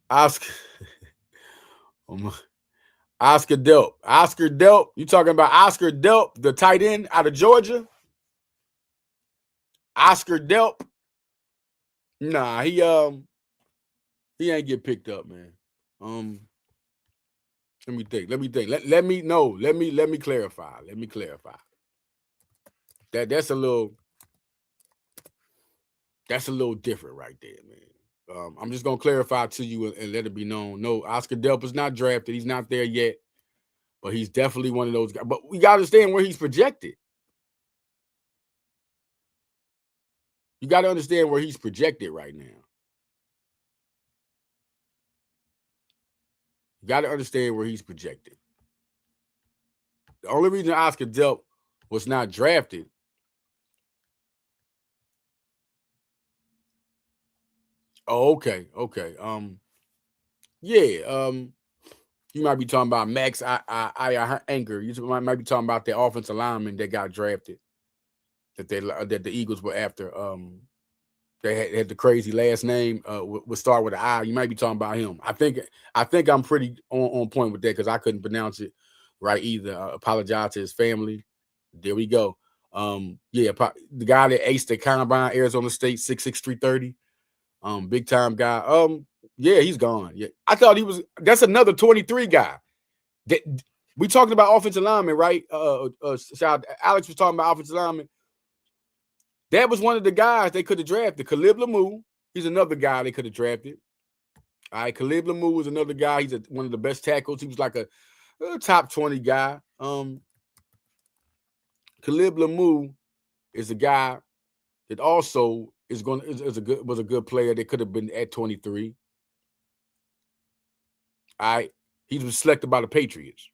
Delp. Oscar Delp. You talking about Oscar Delp, the tight end out of Georgia? Oscar Delp. Nah, he ain't get picked up, man. Let me think. Let me clarify. That's a little different right there, man. I'm just gonna clarify to you and let it be known. No, Oscar Delp is not drafted. He's not there yet, but he's definitely one of those guys. But we gotta understand where he's projected. You got to understand where he's projected right now. You got to understand where he's projected. The only reason Oscar Delp was not drafted okay. You might be talking about Max Anchor. You might be talking about the offensive lineman that got drafted. That the Eagles were after. They had the crazy last name. Would start with an I. You might be talking about him. I think I'm pretty on point with that because I couldn't pronounce it right either. I apologize to his family. There we go. The guy that aced the combine, Arizona State, 6'6", 330. Big time guy. He's gone. Yeah, I thought he was. That's another 23 guy. We talking about offensive lineman, right? Alex was talking about offensive lineman. That was one of the guys they could have drafted. Khalib Lamu, he's another guy they could have drafted. All right, Khalib Lamu is another guy. He's one of the best tackles. He was like a top 20 guy. Khalib Lamu is a guy that also was a good player. They could have been at 23. All right, he was selected by the Patriots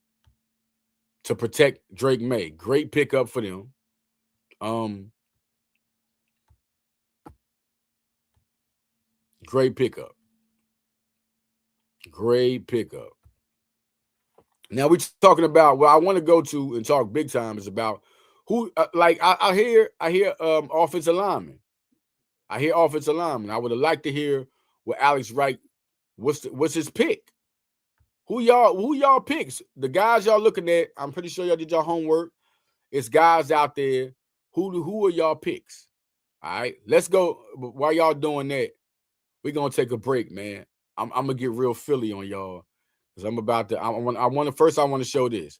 to protect Drake May. Great pickup for them. Great pickup. Now we're talking about what I want to go to and talk big time is about who I hear offensive linemen. I hear offensive linemen. I would have liked to hear what Alex Wright what's his pick. Who y'all picks? The guys y'all looking at, I'm pretty sure y'all did your homework. It's guys out there. Who are y'all picks? All right, let's go. While y'all doing that, we're gonna take a break, man. I'm gonna get real Philly on y'all because I'm about to. I want to first. I want to show this.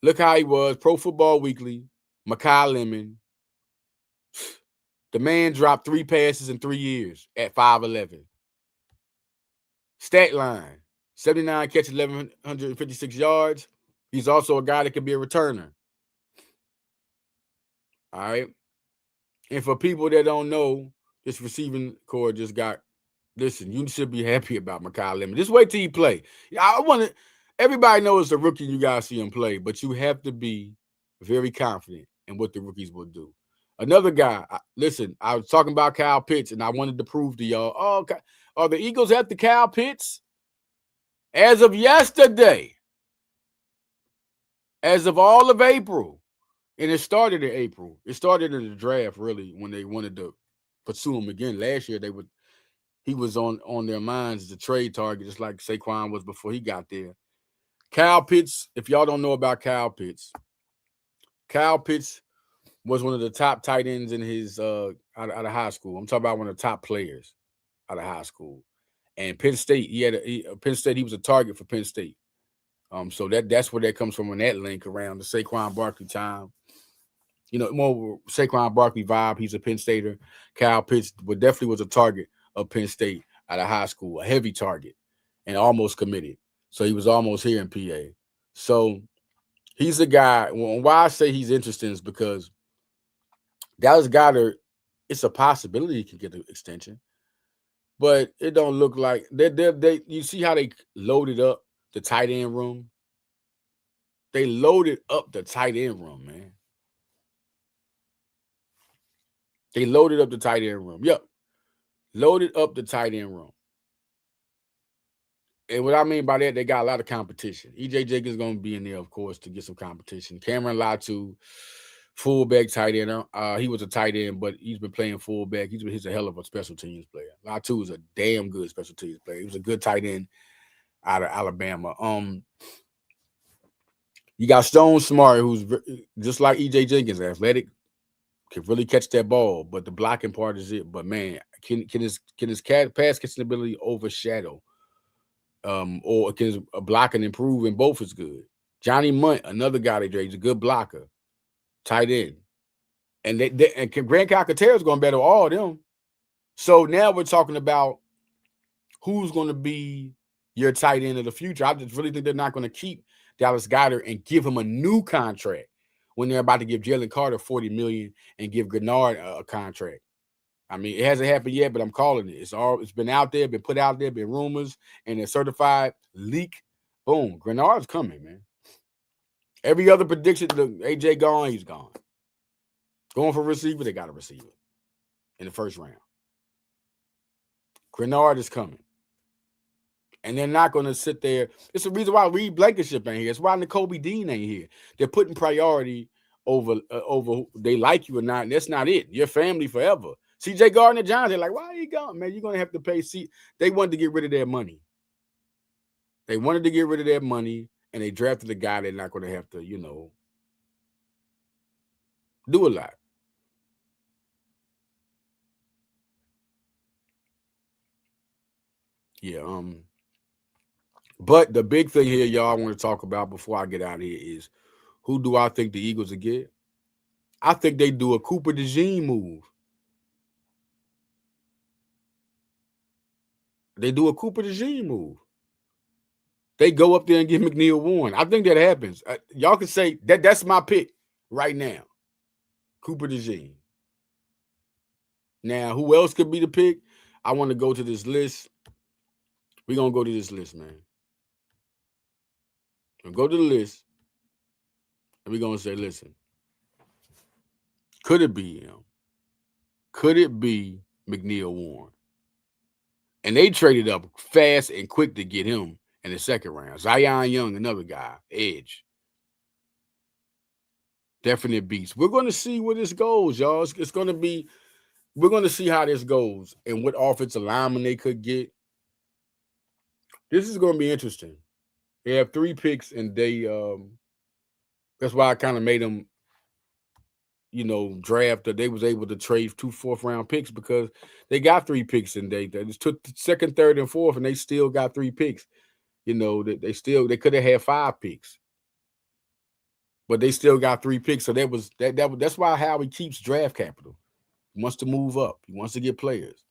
Look how he was. Pro Football Weekly. Makai Lemon. The man dropped 3 passes in 3 years at 5'11". Stat line: 79 catches, 1,156 yards. He's also a guy that can be a returner. All right. And for people that don't know, this receiving core just got. Listen, you should be happy about Makai Lemon. Just wait till he play. I want to. Everybody knows the rookie. You guys see him play, but you have to be very confident in what the rookies will do. Another guy. Listen, I was talking about Kyle Pitts, and I wanted to prove to y'all. Oh, are the Eagles at the Kyle Pitts? As of yesterday, as of all of April, and it started in April. It started in the draft, really, when they wanted to pursue him again. Last year, he was on their minds as a trade target, just like Saquon was before he got there. Kyle Pitts, if y'all don't know about Kyle Pitts was one of the top tight ends in his out of high school. I'm talking about one of the top players out of high school. And Penn State, Penn State, he was a target for Penn State. So that's where that comes from in that link around the Saquon Barkley time. You know, more Saquon Barkley vibe. He's a Penn Stater. Kyle Pitts definitely was a target of Penn State out of high school, a heavy target, and almost committed. So he was almost here in PA. So he's a guy. Why I say he's interesting is because Dallas Goedert, it's a possibility he can get an extension, but it don't look like they. You see how they loaded up the tight end room? They loaded up the tight end room, man. They loaded up the tight end room. Yep. Loaded up the tight end room. And what I mean by that, they got a lot of competition. EJ Jenkins is going to be in there, of course, to get some competition. Cameron Latu, fullback tight end. He was a tight end, but he's been playing fullback. He's a hell of a special teams player. Latu is a damn good special teams player. He was a good tight end out of Alabama. You got Stone Smart, who's just like EJ Jenkins, athletic, can really catch that ball, but the blocking part is it. But man, can his pass catching ability overshadow? Or can his blocking improve? And both is good. Johnny Munt, another guy they drafted, he's a good blocker, tight end, and Grant Calcaterra is going to better all of them. So now we're talking about who's going to be your tight end of the future. I just really think they're not going to keep Dallas Goedert and give him a new contract when they're about to give Jalen Carter $40 million and give Grenard a contract. I mean, it hasn't happened yet, but I'm calling it. It's been out there, been put out there, been rumors, and a certified leak. Boom, Grenard's coming, man. Every other prediction, AJ gone, he's gone. Going for receiver, they got a receiver in the first round. Grenard is coming. And they're not going to sit there. It's the reason why Reed Blankenship ain't here. It's why N'Kobe Dean ain't here. They're putting priority over they like you or not, and that's not it. Your family forever. C.J. Gardner-Johnson, they're like, why are you going, man? You're going to have to pay. They wanted to get rid of their money. They wanted to get rid of their money, and they drafted a guy they're not going to have to, do a lot. Yeah. But the big thing here, y'all, I want to talk about before I get out of here is who do I think the Eagles will get? I think they do a Cooper DeJean move. They do a Cooper DeJean move. They go up there and give McNeil Warren. I think that happens. Y'all can say that's my pick right now. Cooper DeJean. Now, who else could be the pick? I want to go to this list. We're going to go to this list, man. We'll go to the list. And we're going to say, listen, could it be him? Could it be McNeil Warren? And they traded up fast and quick to get him in the second round. Zion Young, another guy, edge. Definite beast. We're going to see where this goes, y'all. It's going to be, we're going to see how this goes and what offensive lineman they could get. This is going to be interesting. They have 3 picks, and they, that's why I kind of made them, draft that they was able to trade 2 4th-round picks because they got 3 picks and they just took the second, third, and fourth, and they still got 3 picks. They could have had 5 picks, but they still got 3 picks. So that's why Howie keeps draft capital. He wants to move up. He wants to get players,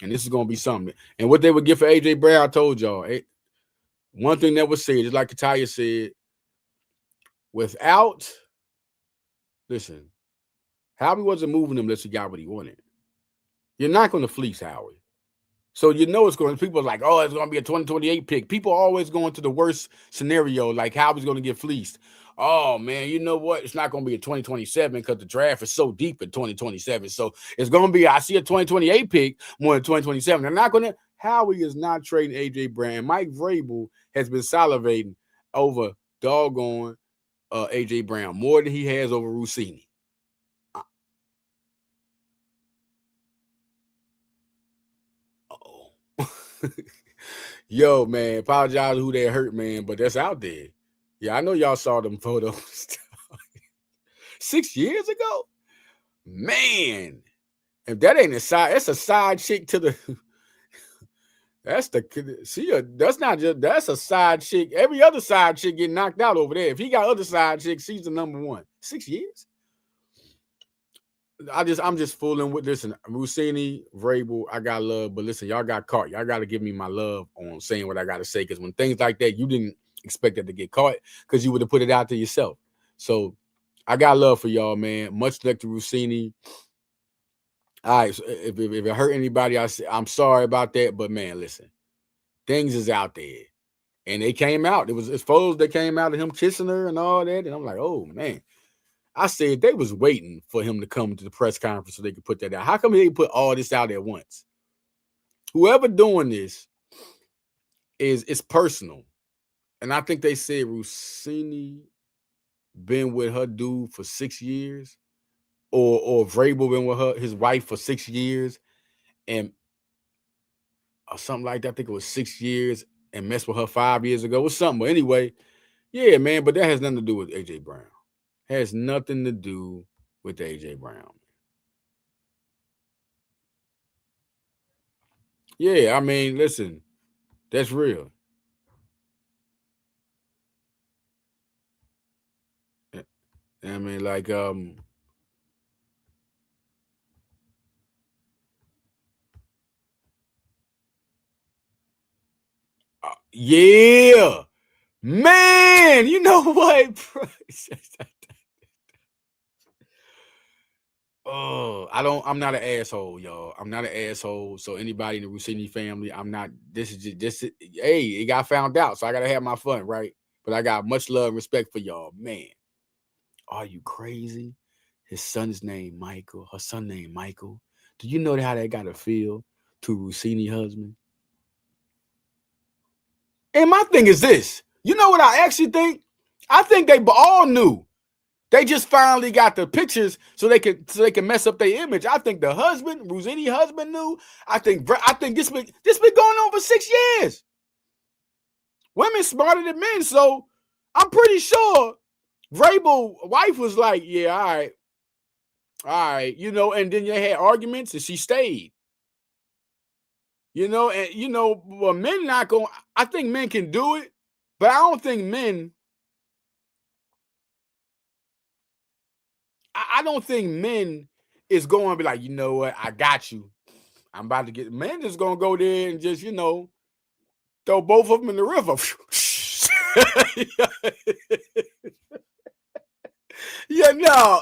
and this is gonna be something. And what they would get for AJ Brown, I told y'all. One thing that was said, just like Kataya said, listen, Howie wasn't moving him unless he got what he wanted. You're not going to fleece Howie. So it's going to, people are like, oh, it's going to be a 2028 pick. People are always going to the worst scenario, like Howie's going to get fleeced. Oh, man, you know what? It's not going to be a 2027 because the draft is so deep in 2027. So it's going to be, I see a 2028 pick more than 2027. They're not going to, Howie is not trading A.J. Brown. Mike Vrabel has been salivating over doggone A.J. Brown more than he has over Rossini. Yo, man, apologize who that hurt, man, but that's out there. Yeah, I know y'all saw them photos 6 years ago. Man, if that ain't that's a side chick to the that's a side chick. Every other side chick getting knocked out over there. If he got other side chicks, he's the number one. 6 years? I'm just fooling with this. And Rossini, Vrabel, I got love, but listen, y'all got caught. Y'all got to give me my love on saying what I got to say, because when things like that, you didn't expect that to get caught because you would have put it out to yourself. So I got love for y'all, man. Much luck to Rossini. All right, so if it hurt anybody, I'm sorry about that, but man, listen, things is out there, and they came out. It's photos that came out of him kissing her and all that, and I'm like, oh man. I said they was waiting for him to come to the press conference so they could put that out. How come they put all this out at once? Whoever doing this is personal. And I think they said Rossini been with her dude for 6 years, or Vrabel been with his wife for 6 years, and or something like that. I think it was 6 years, and messed with her 5 years ago or something. But anyway, yeah, man, but that has nothing to do with AJ Brown. Has nothing to do with AJ Brown. Yeah, I mean, listen, that's real. I mean, like, yeah, man, you know what? Oh, I'm not an asshole, y'all. I'm not an asshole. So anybody in the Rossini family, I'm not, hey, it got found out. So I got to have my fun, right? But I got much love and respect for y'all. Man, are you crazy? His son's name Michael, her son named Michael. Do you know how that got to feel to Rossini husband? And my thing is this. You know what I actually think? I think they all knew. They just finally got the pictures so they can mess up their image. I think the husband, Rossini husband, knew. I think this been going on for 6 years. Women smarter than men, so I'm pretty sure Vrabel's wife was like, "Yeah, all right," And then they had arguments, and she stayed. Well, men not going. I think men can do it, but I don't think men. I don't think men is going to be like, you know what, I got you. I'm about to get. Men just going to go there and just, throw both of them in the river. Yeah, no.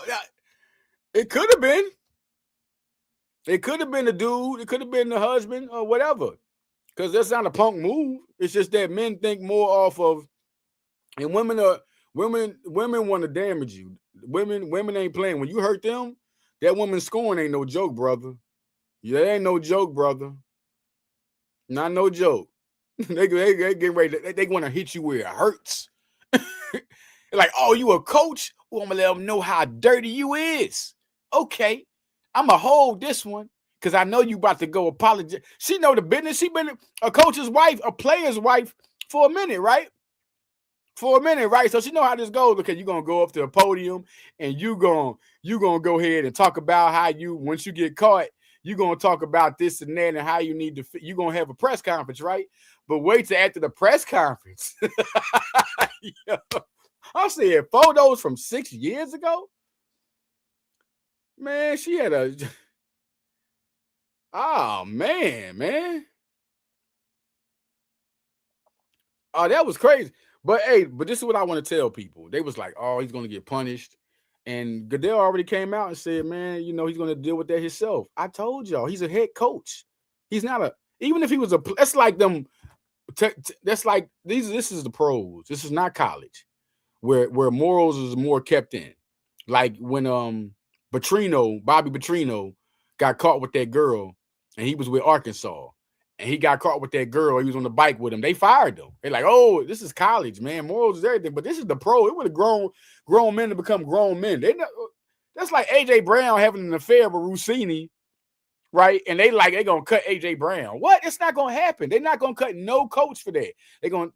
It could have been. It could have been the dude. It could have been the husband or whatever. Because that's not a punk move. It's just that men think more off of, and women want to damage you. Women ain't playing. When you hurt them, that woman scoring ain't no joke, brother. Yeah, ain't no joke, brother. Not no joke. They get ready. They want to hit you where it hurts. Like, oh, you a coach? Well, I'm gonna let them know how dirty you is. Okay, I'm gonna hold this one because I know you about to go apologize. She know the business. She been a coach's wife, a player's wife for a minute, right? for a minute, right? So she know how this goes because you're gonna go up to a podium and you gonna go ahead and talk about how you, once you get caught, you're gonna talk about this and that and how you need to you're gonna have a press conference, right? But wait till after the press conference. Yo, I'm seeing photos from 6 years ago. Man, she had a oh man. Oh, that was crazy. But hey, but this is what I want to tell people. They was like, oh, he's gonna get punished. And Goodell already came out and said, man, you know, he's gonna deal with that himself. I told y'all, he's a head coach. He's not a, even if he was a, that's like them, that's like this is the pros. This is not college where morals is more kept in. Like when Bobby Petrino got caught with that girl and he was with Arkansas. And he got caught with that girl. He was on the bike with him. They fired him. They're like, oh, this is college, man. Morals is everything. But this is the pro. It would have grown men to become grown men. That's like AJ Brown having an affair with Rossini, right? And they gonna cut AJ Brown. What? It's not gonna happen. They're not gonna cut no coach for that.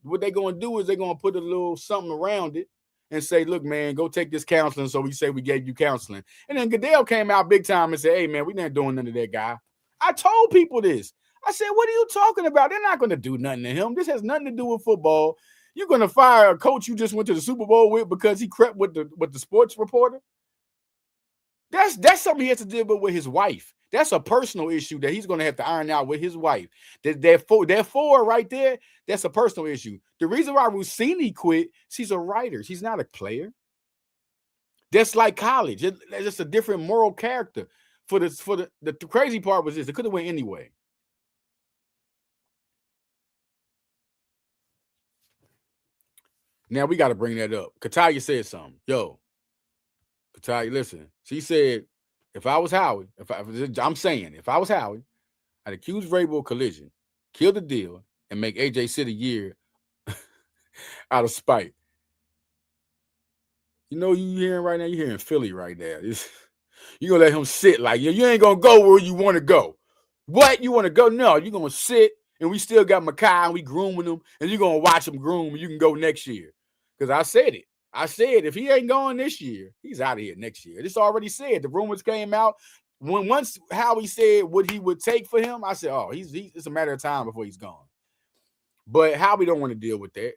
What they're gonna do is they're gonna put a little something around it and say, look, man, go take this counseling. So we say we gave you counseling. And then Goodell came out big time and said, hey, man, we not doing none of that, guy. I told people this. I said, what are you talking about? They're not going to do nothing to him. This has nothing to do with football. You're going to fire a coach you just went to the Super Bowl with because he crept with the sports reporter? That's something he has to deal with his wife. That's a personal issue that he's going to have to iron out with his wife. Therefore, right there, that's a personal issue. The reason why Rossini quit, she's a writer. She's not a player. That's like college. It's just a different moral character. The crazy part was this. It could have went anyway. Now we got to bring that up. Katalia said something. Yo, Katalia, listen. She said, if I was Howie, if I was Howie, I'd accuse Vrabel of collision, kill the deal, and make AJ sit a year out of spite. You know you hearing right now? You're hearing Philly right now. You're going to let him sit like, you ain't going to go where you want to go. What? You want to go? No, you're going to sit, and we still got Makai, and we grooming him, and you're going to watch him groom, and you can go next year. Because I said it. I said if he ain't going this year, he's out of here next year. This already said. The rumors came out. Once Howie said what he would take for him, I said, oh, it's a matter of time before he's gone. But Howie don't want to deal with that.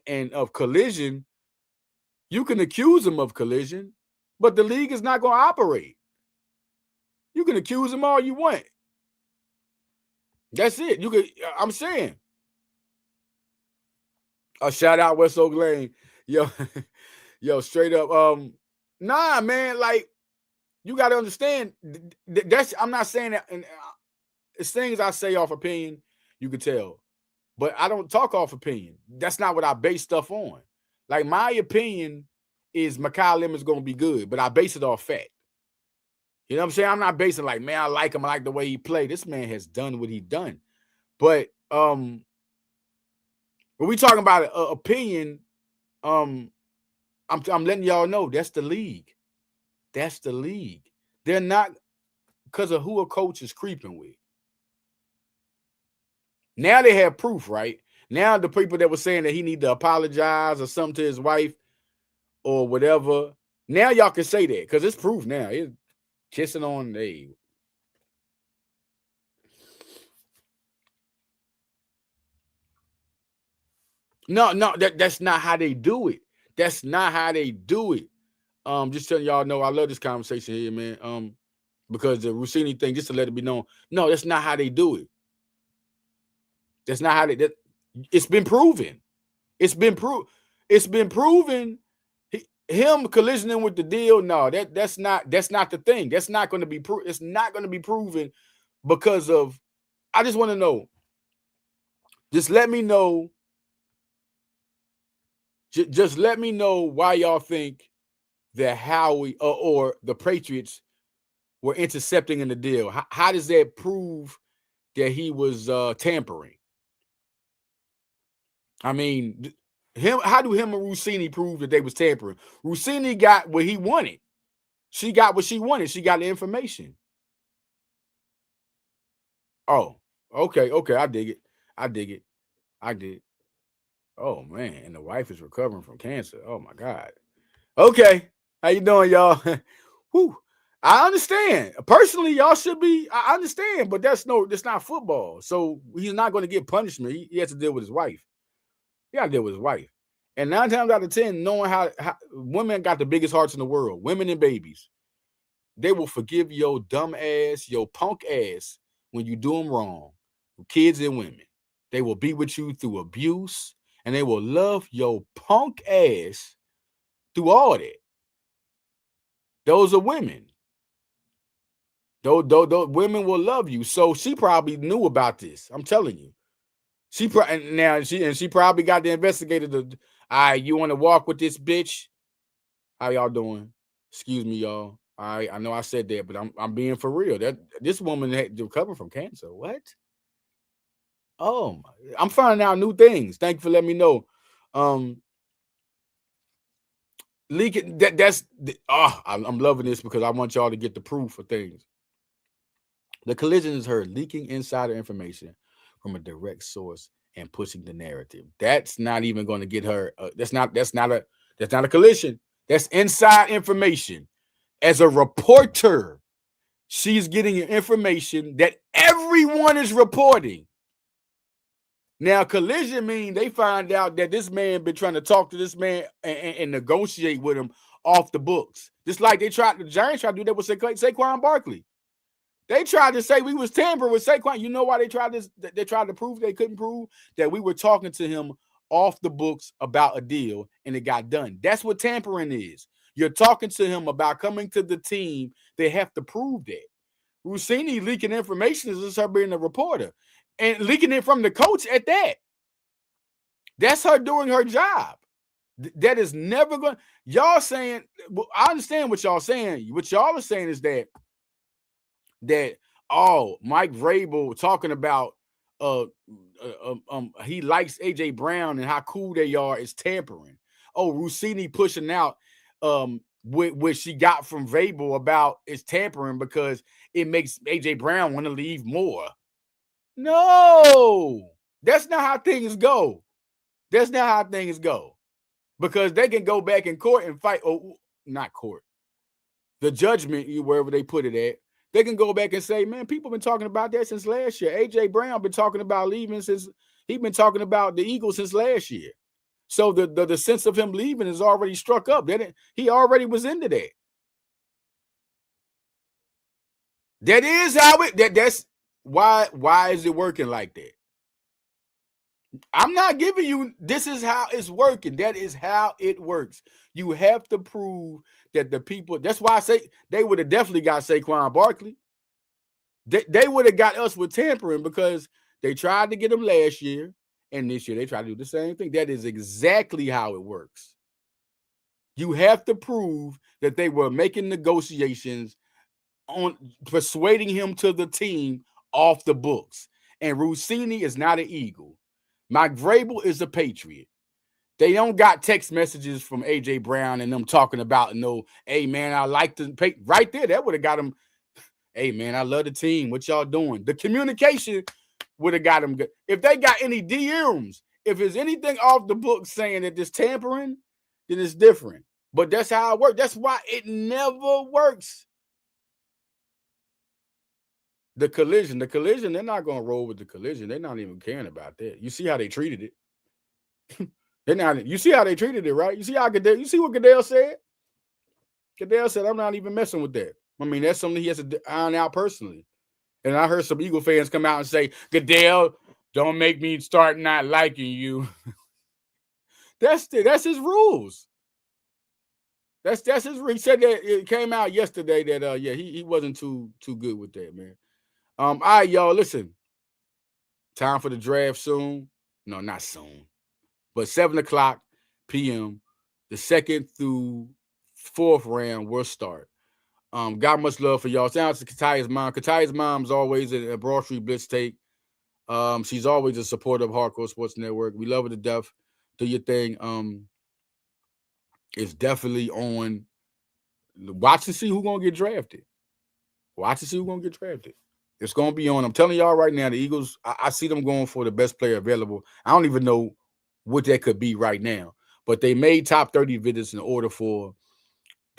And of collision, you can accuse him of collision, but the league is not going to operate. You can accuse him all you want. That's it. I'm saying. A shout out West Oak Lane. Yo, straight up. Nah, man, like, you got to understand, I'm not saying that, and it's things I say off opinion, you can tell. But I don't talk off opinion. That's not what I base stuff on. Like, my opinion is iLemon's going to be good, but I base it off fact. You know what I'm saying? I'm not basing like, man, I like him. I like the way he played. This man has done what he done. But when we talking about opinion, I'm letting y'all know that's the league. That's the league. They're not because of who a coach is creeping with. Now they have proof, right? Now the people that were saying that he need to apologize or something to his wife or whatever, now y'all can say that because it's proof now. It's kissing on the. No, that's not how they do it. That's not how they do it. Just telling y'all know I love this conversation here, man. Because the Rossini thing, just to let it be known. No, that's not how they do it. That's not how it's been proven. It's been proven. Him collisioning with the deal. No, that's not the thing. That's not going to be it's not going to be proven because of. I just want to know. Just let me know. Just let me know why y'all think that Howie or the Patriots were intercepting in the deal. How does that prove that he was tampering? I mean, how do him and Rossini prove that they was tampering? Rossini got what he wanted. She got what she wanted. She got the information. Oh, okay. I dig it. I did. Oh man, and the wife is recovering from cancer. Oh my God. Okay. How you doing, y'all? Whew. I understand. Personally, y'all should be. I understand, but that's not football. So he's not going to get punishment. He has to deal with his wife. He got to deal with his wife. And 9 times out of 10, knowing how women got the biggest hearts in the world, women and babies, they will forgive your dumb ass, your punk ass when you do them wrong. Kids and women, they will be with you through abuse, and they will love your punk ass through all that. Those are women. Those women will love you. So she probably knew about this. I'm telling you. She probably got the investigator to. All right, you want to walk with this bitch? How y'all doing? Excuse me, y'all. All right, I know I said that, but I'm being for real. That this woman had recovered from cancer. What? Oh, I'm finding out new things. Thank you for letting me know. Leaking I'm loving this because I want y'all to get the proof for things. The collision is her leaking insider information from a direct source and pushing the narrative. That's not even going to get her. That's not a collision. That's inside information. As a reporter, she's getting information that everyone is reporting. Now, collision means they find out that this man been trying to talk to this man and negotiate with him off the books. Just like the Giants tried to do that with Saquon Barkley. They tried to say we was tampering with Saquon. You know why they tried this? They tried to prove they couldn't prove that we were talking to him off the books about a deal and it got done. That's what tampering is. You're talking to him about coming to the team. They have to prove that. Rossini leaking information is just her being a reporter and leaking it from the coach at that. That's her doing her job. That is never going. Y'all saying, well, I understand what y'all saying. What y'all are saying is that Mike Vrabel talking about he likes AJ Brown and how cool they are is tampering. Oh, Rossini pushing out what she got from Vrabel about is tampering because it makes AJ Brown want to leave more. No, that's not how things go. That's not how things go. Because they can go back in court and fight. Oh, not court. The judgment, wherever they put it at. They can go back and say, man, people been talking about that since last year. AJ Brown been talking about leaving since he's been talking about the Eagles since last year. So the sense of him leaving is already struck up. He already was into that. That is how that's why is it working like that? I'm not giving you this is how it's working. That is how it works. You have to prove that the people, that's why I say they would have definitely got Saquon Barkley. They would have got us with tampering because they tried to get him last year, and this year they try to do the same thing. That is exactly how it works. You have to prove that they were making negotiations on persuading him to the team off the books. And Rossini is not an Eagle. Mike Vrabel is a Patriot. They don't got text messages from AJ Brown and them talking about hey man, I like to pay right there. That would have got him. Hey man, I love the team. What y'all doing? The communication would have got him good. If they got any DMs, if there's anything off the book saying that this tampering, then it's different. But that's how it works. That's why it never works. The collision, they're not going to roll with the collision. They're not even caring about that. You see how they treated it. They're not. You see how they treated it, right? You see how Goodell. You see what Goodell said? Goodell said, "I'm not even messing with that." I mean, that's something he has to iron out personally. And I heard some Eagle fans come out and say, "Goodell, don't make me start not liking you." That's his rules. That's his. He said that it came out yesterday that he wasn't too good with that, man. All right, y'all, listen. Time for the draft soon. No, not soon. But 7:00 p.m., the 2nd through 4th round will start. Got much love for y'all. Shout out to Kataya's mom. Kataya's mom's always a Broad Street Blitz take. She's always a supporter of Hardcore Sports Network. We love her to death. Do your thing. It's definitely on. Watch and see who's going to get drafted. Watch and see who's going to get drafted. It's going to be on. I'm telling y'all right now, the Eagles, I see them going for the best player available. I don't even know what that could be right now. But they made top 30 visits in order for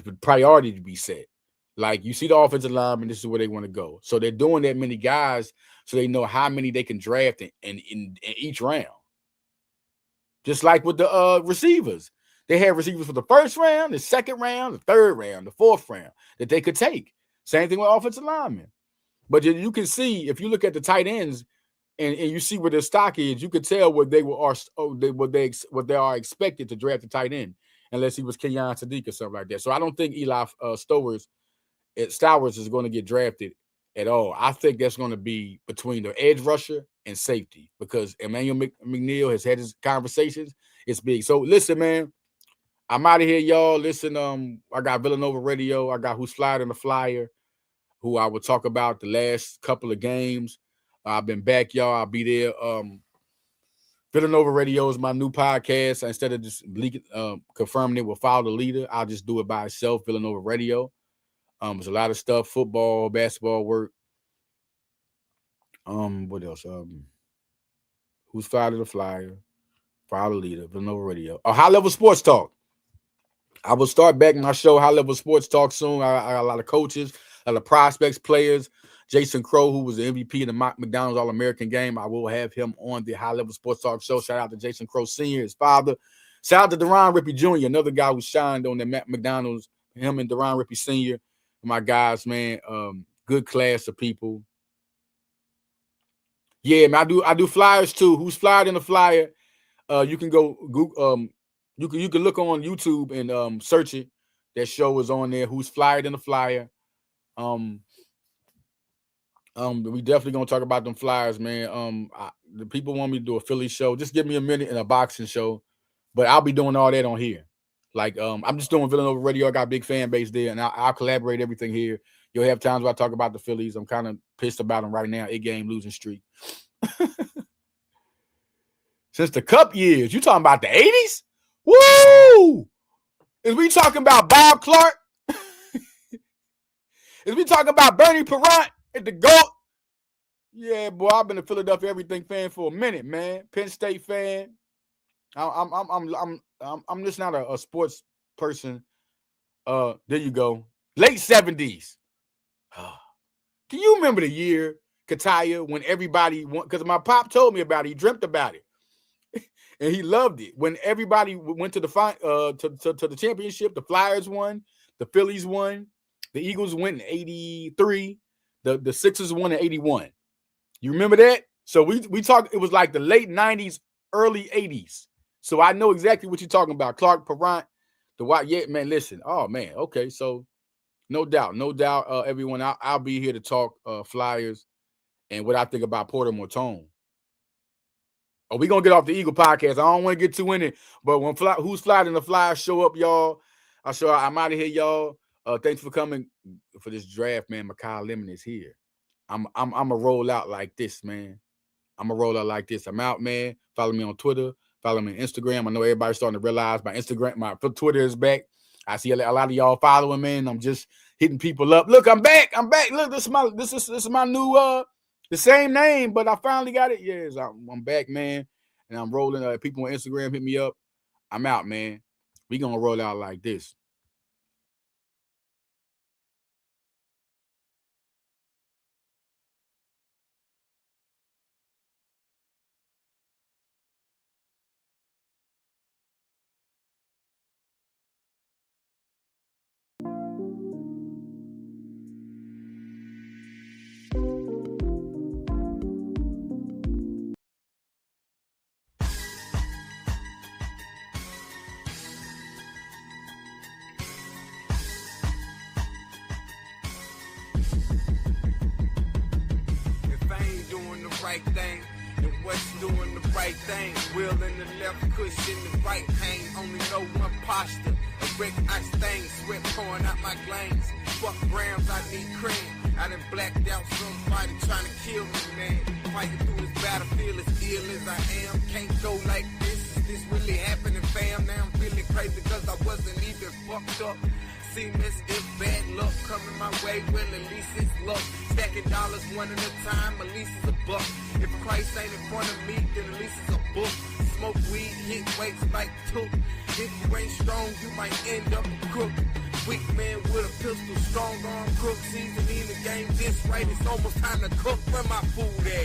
the priority to be set. Like, you see the offensive lineman, this is where they want to go. So they're doing that many guys so they know how many they can draft in each round. Just like with the receivers. They had receivers for the first round, the second round, the third round, the fourth round that they could take. Same thing with offensive linemen. But you can see, if you look at the tight ends and you see where their stock is, you could tell what they are expected to draft a tight end, unless he was Kenyon Sadiq or something like that. So I don't think Eli Stowers is going to get drafted at all. I think that's going to be between the edge rusher and safety, because Emmanuel McNeil has had his conversations. It's big. So listen, man, I'm out of here, y'all. Listen, I got Villanova Radio. I got Who's Flyer in the Flyer, who I will talk about the last couple of games. I've been back, y'all. I'll be there. Villanova Radio is my new podcast. Instead of just confirming it will follow the leader, I'll just do it by itself, Villanova Radio. There's a lot of stuff, football, basketball work. What else? Who's Flyer to the Flyer? Follow the leader, Villanova Radio. High Level Sports Talk. I will start back my show, High Level Sports Talk, soon. I got a lot of coaches, a lot of prospects, players. Jason Crow, who was the MVP in the McDonald's All-American game, I will have him on the High Level Sports Talk show. Shout out to Jason Crow Sr., his father. Shout out to Deron Rippey Jr., another guy who shined on the McDonald's. Him and Deron Rippey Sr., my guys, man. Good class of people. Yeah, man, I do flyers too. Who's Flyer in the Flyer? You can go Google. You can look on YouTube and search it. That show is on there. Who's Flyer in the Flyer? We definitely gonna talk about them Flyers, man. The people want me to do a Philly show. Just give me a minute and a boxing show, but I'll be doing all that on here. Like, I'm just doing Villanova Radio. I got a big fan base there, and I'll collaborate everything here. You'll have times where I talk about the Phillies. I'm kind of pissed about them right now. 8-game losing streak. Since the Cup years, you talking about the 80s? Woo! Is we talking about Bob Clark? Is we talking about Bernie Perrant at the GOAT? Yeah, boy, I've been a Philadelphia everything fan for a minute, man. Penn State fan. I'm just not a sports person. There you go. Late 70s. Can you remember the year, Kataya, when everybody went? Because my pop told me about it. He dreamt about it. And he loved it. When everybody went to the to the championship, the Flyers won, the Phillies won, the Eagles went in 83, the Sixers won in 81. You remember that? So we talked, it was like the late 90s, early 80s. So I know exactly what you're talking about. Clark, Perrant, the white, yeah, man, listen. Oh, man, okay, so no doubt, everyone, I'll be here to talk Flyers and what I think about Porter Mortone. Oh, we're going to get off the Eagle podcast. I don't want to get too in it, but when Who's Flying in the Flyers show up, y'all, I'm out of here, y'all. Thanks for coming for this draft, man. Makai iLemon is here. I'm going to roll out like this, man. I'm out, man. Follow me on Twitter. Follow me on Instagram. I know everybody's starting to realize my Twitter is back. I see a lot of y'all following, man. I'm just hitting people up. Look, I'm back. Look, this is my new the same name, but I finally got it. Yes, I'm back, man. And I'm rolling. People on Instagram hit me up. I'm out, man. We gonna roll out like this. Right thing, and what's doing the right thing? Wheel in the left cushion, the right pain. Only know one posture. A wreck I stain, sweat pouring out my glands. Fuck grams, I need cream. I done blacked out somebody trying to kill me, man. Fighting through this battlefield as ill as I am. Can't go like this. Is this really happening, fam? Now I'm feeling crazy cause I wasn't even fucked up. seamless. If bad luck coming my way, well, at least it's luck. Stacking dollars one at a time, at least it's a buck. If Christ ain't in front of me, then at least it's a book. Smoke weed, hit weights like took. If you ain't strong, you might end up a crook. Weak man with a pistol, strong arm crook. Seasoning the game this right, it's almost time to cook. Where my food at?